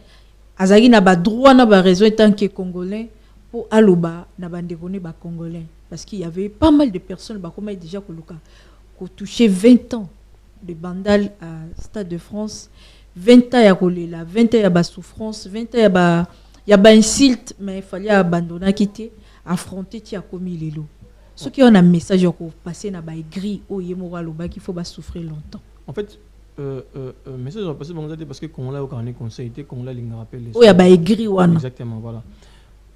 Speaker 2: azaki na ba droit na ba raison étant que congolais pour aloba na bandekone ba congolais parce qu'il y avait pas mal de personnes ba comme déjà ko touché 20 ans de bandal à Stade de France 20 ans ya kolela 20 ans ya ba souffrance 20 ans ya ba insulte mais il fallait abandonner quitter affronter tia commis lelo ceux qui ont un message pour passer na ba aigri o yemora loba qu'il faut pas souffrir longtemps
Speaker 1: en fait message va passer parce que qu'on l'a au carnet conseil était qu'on l'a linga rappelle
Speaker 2: o ya ba aigri wana
Speaker 1: exactement voilà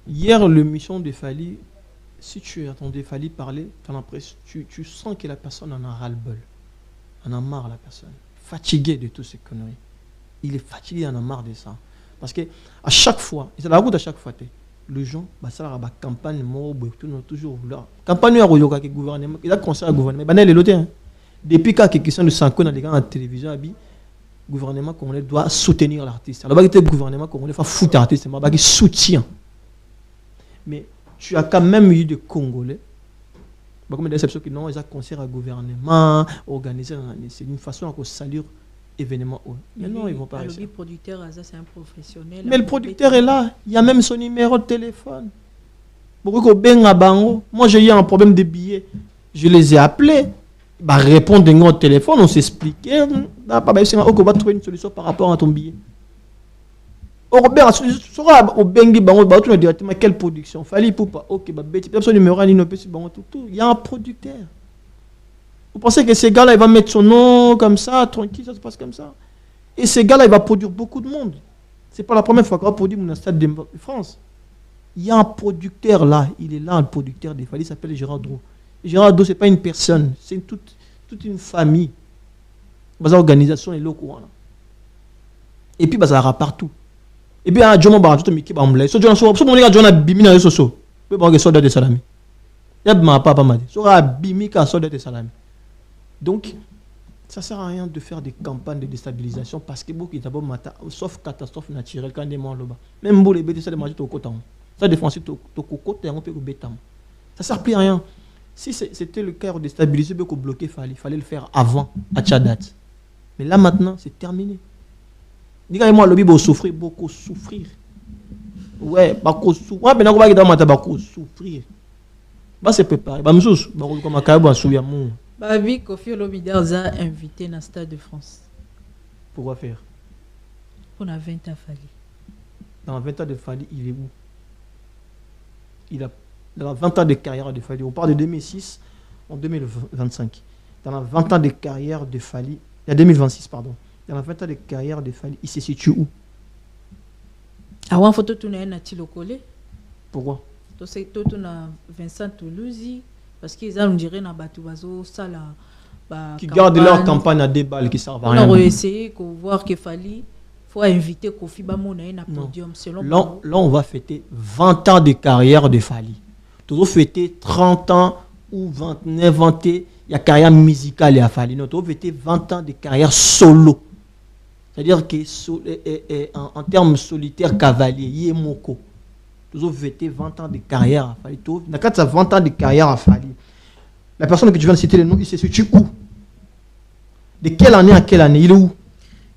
Speaker 1: hier le mission de Fali si tu attendais Fali parler t'as l'impression tu sens que la personne en a ras-le-bol en a marre la personne fatigué de toutes ces conneries il est fatigué il en a marre de ça parce que à chaque fois c'est la route à chaque fois les gens ça la campagne toujours vouloir campagne à Royoka que gouvernement il a conseillé à gouvernement banal le depuis quand question de Sanko dans les grands télévision abi gouvernement congolais doit soutenir l'artiste alors le gouvernement congolais fa foutre l'artiste mais qui soutient mais tu as quand même eu des Congolais comme des exceptions qui non ils a conseillé à gouvernement organiser c'est une façon à saluer événement. Mais non, ils vont pas réussir.
Speaker 2: Le producteur, c'est un professionnel.
Speaker 1: Mais le producteur est là. Il y a même son numéro de téléphone. Moi, j'ai eu un problème de billets. Je les ai appelés. Bah, répondre au téléphone, on s'expliquait. On va trouver une solution par rapport à ton billet. Directement quelle production fallait pour pas. Ok, son numéro, il y a un producteur. Vous pensez que ces gars-là, il va mettre son nom comme ça, tranquille, ça se passe comme ça. Et ces gars-là, il va produire beaucoup de monde. C'est pas la première fois qu'on va produire dans le stade de France. Il y a un producteur là, il est là, le producteur des Fali, il s'appelle Gérard Dro. Et Gérard Dro, c'est pas une personne, c'est toute une famille. Une organisation est là au courant. Et puis, ça va partout. Et puis, il y a un John Barra, tout le monde qui va me laisser. John a bimi dans les sociaux. Il y a un soldat de salami. Il y a un papa m'a dit. Il y a un soldat de salami. Donc, ça ne sert à rien de faire des campagnes de déstabilisation parce que beaucoup d'abord sauf catastrophe naturelle quand des morts là-bas. Même si les bêtes ça de manger au côté, ça défoncer au côté on peut le bêtam. Ça sert plus à rien. Si c'était le cas de déstabiliser, beaucoup bloquer fallait le faire avant à Tchadat. Mais là maintenant, c'est terminé. Dis moi le bibo souffrir beaucoup souffrir. Ouais, beaucoup souffrir. Ouais, ben on va dans beaucoup souffrir. Bah c'est préparé. Bah monsieur, bah comme akabo souya mon.
Speaker 2: Babi Kofi Olomide a invité dans le Stade de France.
Speaker 1: Pourquoi faire?
Speaker 2: Pour la 20 ans Fali.
Speaker 1: Dans 20 ans de Fali, il est où? Il a dans 20 ans de carrière de Fali. On parle de 2006 en 2025. Dans la 20 ans de carrière de Fali, il y a 2026 pardon. Dans la 20 ans de carrière de Fali, il se situe où?
Speaker 2: Ah ouais, photo tu n'as un collé.
Speaker 1: Pourquoi?
Speaker 2: Tu as Vincent Toulouzi. Parce qu'ils ont dirait na batubazo ça là
Speaker 1: qui gardent leur campagne à des balles qui servent à rien.
Speaker 2: On a essayé de voir qu'il faut inviter Kofi Bamona à un podium selon
Speaker 1: là on va fêter 20 ans de carrière de Fali. Toujours fêter 30 ans ou 29 ans il y a carrière musicale à Fali. Nous toujours fêter 20 ans de carrière solo. C'est-à-dire que en termes solitaires cavalier Yemoko. Ils ont vété 20 ans de carrière à Fali. Quand tu as 20 ans de carrière à Fali, la personne que tu viens de citer le nom, il se situe où? De quelle année à quelle année? Il est où?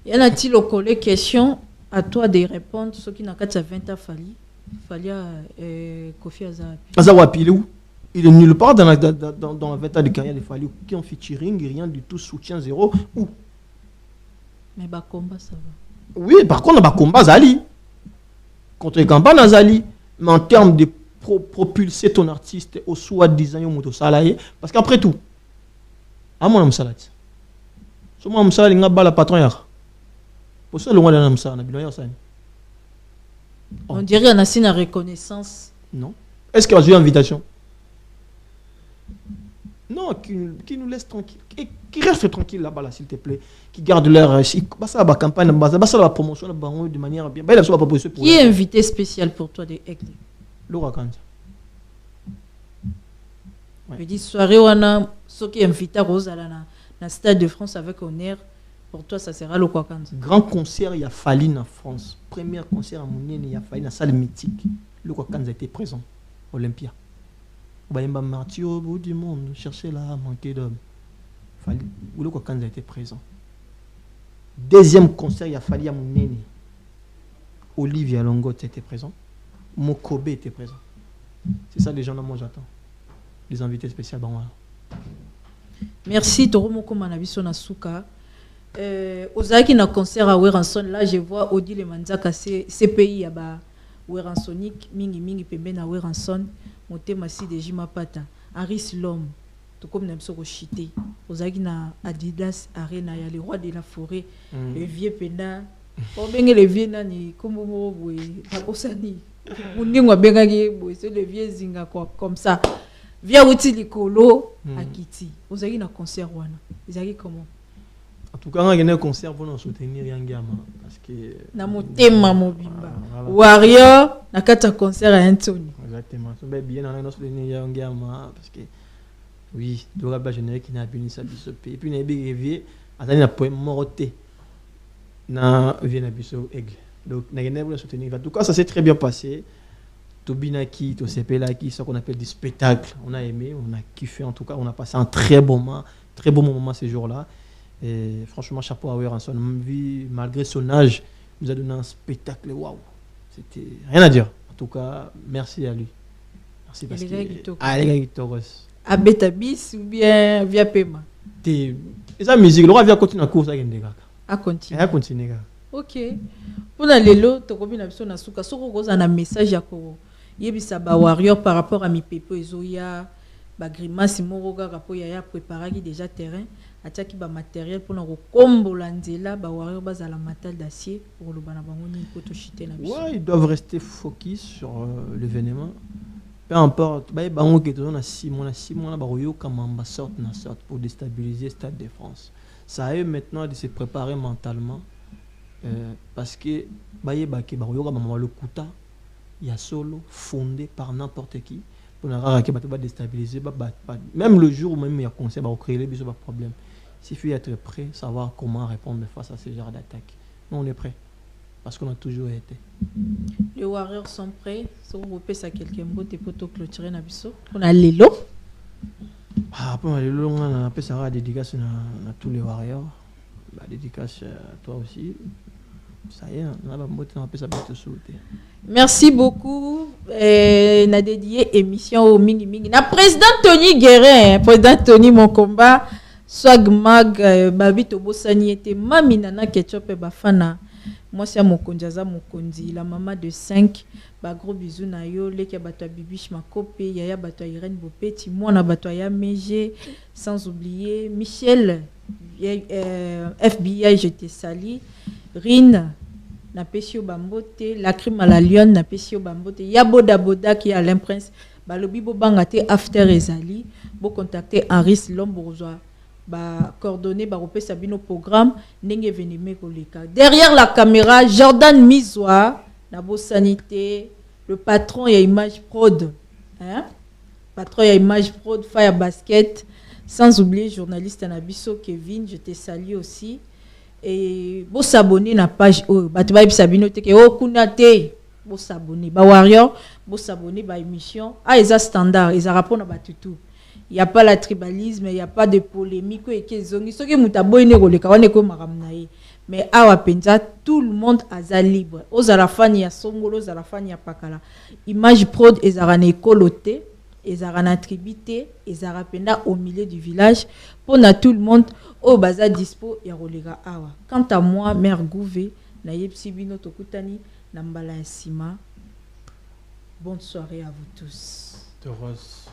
Speaker 2: Y en a-t-il au collègue question à toi de répondre? Ceux qui n'ont qu'à 20 ans Fali Kofi
Speaker 1: Azawapi, il est où? Il est nulle part dans la 20 ans de carrière de Fali. Qui ont featuring, rien du tout, soutien zéro. Où?
Speaker 2: Mais bah combat ça va.
Speaker 1: Oui, par contre, bah combat Zali. Contre Gamba Zali. Mais en termes de propulser ton artiste au soi-disant moto salaye, parce qu'après tout, à mon salade. So moi salade nga bala patron yak. Pour ça le roi de ça na bilan ça.
Speaker 2: On dirait on a signé la reconnaissance.
Speaker 1: Non. Est-ce qu'il y a eu invitation? Non, qui nous laisse tranquille, qui reste tranquille là-bas là, s'il te plaît, qui garde leur ça la campagne, ça la promotion de manière bien. Bah, il a la proposition pour
Speaker 2: qui est invité spécial pour toi de Aigle?
Speaker 1: Laura Kanja.
Speaker 2: Je dis soirée on a ceux qui invitent à Rosala na Stade de France avec honneur. Pour toi ça sera le Kwanza.
Speaker 1: Grand concert il y a fallu en France. Premier concert à Mounene il y a fallu dans salle mythique. Le Kwanza était présent. Olympia. Bayemba martyr au bout du monde, chercher là, manquer d'hommes. Le Kwanza était présent. Deuxième concert il y a fallu à Mounene. Olivia Longot était présent. Mokobe était présent. C'est ça les gens là moi j'attends. Les invités spéciaux bon, voilà.
Speaker 2: Merci Toro Moko Manabiso Nasuka. Ozaki na concert à Weranson là je vois Odile Manzaka CPI ya ba Weransonic mingi pembe na Weranson motema si de Jimapata Aris Lom to comme na biso ko chité Ozaki na Adidas Arena ya le roi de la forêt le vieux penda on benga le vieux nani comme mo boy bakosani mundingwa benga ki boy c'est le vieux zinga quoi comme ça via outil likolo akiti Ozaki na concert wana Ozaki comment?
Speaker 1: En tout cas, on a un concert pour nous soutenir Yangama parce que
Speaker 2: na motema mobimba Warrior na kata concert à Anthony.
Speaker 1: Exactement. So bien on a nous soutenir Yangama parce que oui, doit ba générique qui n'a béni sa biso et puis na bi revier atani na poème moroté na vient na biso aigle. Donc na gagné pour soutenir. En tout cas, ça s'est très bien passé. Tobinaki, Tosepelaki, ce qu'on appelle du spectacle. On a aimé, on a kiffé en tout cas, on a passé un très bon moment ces jours-là. Et franchement, chapeau à Weranson. Malgré son âge, il nous a donné un spectacle. Waouh! C'était rien à dire. En tout cas, merci à lui. Merci parce que. Ah, les gars, Guitoros.
Speaker 2: À Betabis ou bien via Pema?
Speaker 1: Et sa musique, le roi vient continuer à course avec des gars.
Speaker 2: À continuer.
Speaker 1: À continuer.
Speaker 2: Ok. Pour les lots, tu as combien de personnes à Souka? Si tu as un message à Koro, Yebisa ba Warrior par rapport à mi Pepe Ezoya, ba Grimace, Moroga, rapport Yaya préparé déjà terrain. Ataki ba matériel pour nous combo landela ba Warrior bas à la matal d'acier pour le bana bango ni poto chité na biso.
Speaker 1: Ouais, ils doivent rester focus sur l'événement. Peu importe, ba bango qui est 6 mois ba royo comme sorte pour déstabiliser le Stade de France. Ça a eux maintenant de se préparer mentalement parce que ba yebaki ba royo comme le kuta il y a solo fondé par n'importe qui pour n'a pas ba déstabiliser même le jour où même il y a concert ba créer les biso pas problème. Il suffit d'être prêt, savoir comment répondre face à ce genre d'attaque. Nous, on est prêt. Parce qu'on a toujours été.
Speaker 2: Les Warriors sont prêts. Si vous pouvez ça quelqu'un d'autre pour clôturer Nabiso. On a Lelo.
Speaker 1: Après, Lelo, on a fait la dédicace à tous les Warriors. La dédicace à toi aussi. Ça y est, on a fait ça pour te souhaiter.
Speaker 2: Merci beaucoup. On a dédié émission au Mingi Mingi. Na président Tony Guérin, président Tony Mon Combat. Swag mag babi tobosani était mami nana ketchup bafana moi c'est mokonjaza mokonzi la maman de 5 ba gros bisous na yo leki bato bibish makope yaya bato Irene Bopeti mwana bato ya Meje sans oublier Michel FBI je te sali Rin na pesio bambote la crime à la lionne na pesio bambote ya boda qui a l'imprince balobi bo bangate after ezali bo contacter Henri Lombourgeois ba coordonné ba repé sabino programme ndenge venime koleka derrière la caméra Jordan Mizwa na bo sanité le patron ya image prod patron ya image prod Fire Basket sans oublier journaliste Nabiso Kevin je te salue aussi et bo s'abonner na page ba sabino te ke o kunate bo s'abonner ba warrior bo s'abonner ba émission eza standard eza rapport na batutu. Il y a pas la tribalisme, il y a pas de polémique et que zongi soki mutaboyne koleka wane ko makamnaye. Mais awa penza tout le monde a libre. Aux alafani ya songolo, aux alafani ya pakala. Image prod ezara na ekolote, ezara na tribité, ezara penda au milieu du village pour na tout le monde au baza dispo ya rolega awa. Quant à moi, mère Gouvé, na yepsi bino tokutani na mbala ya sima. Bonne soirée à vous tous.
Speaker 1: De rose.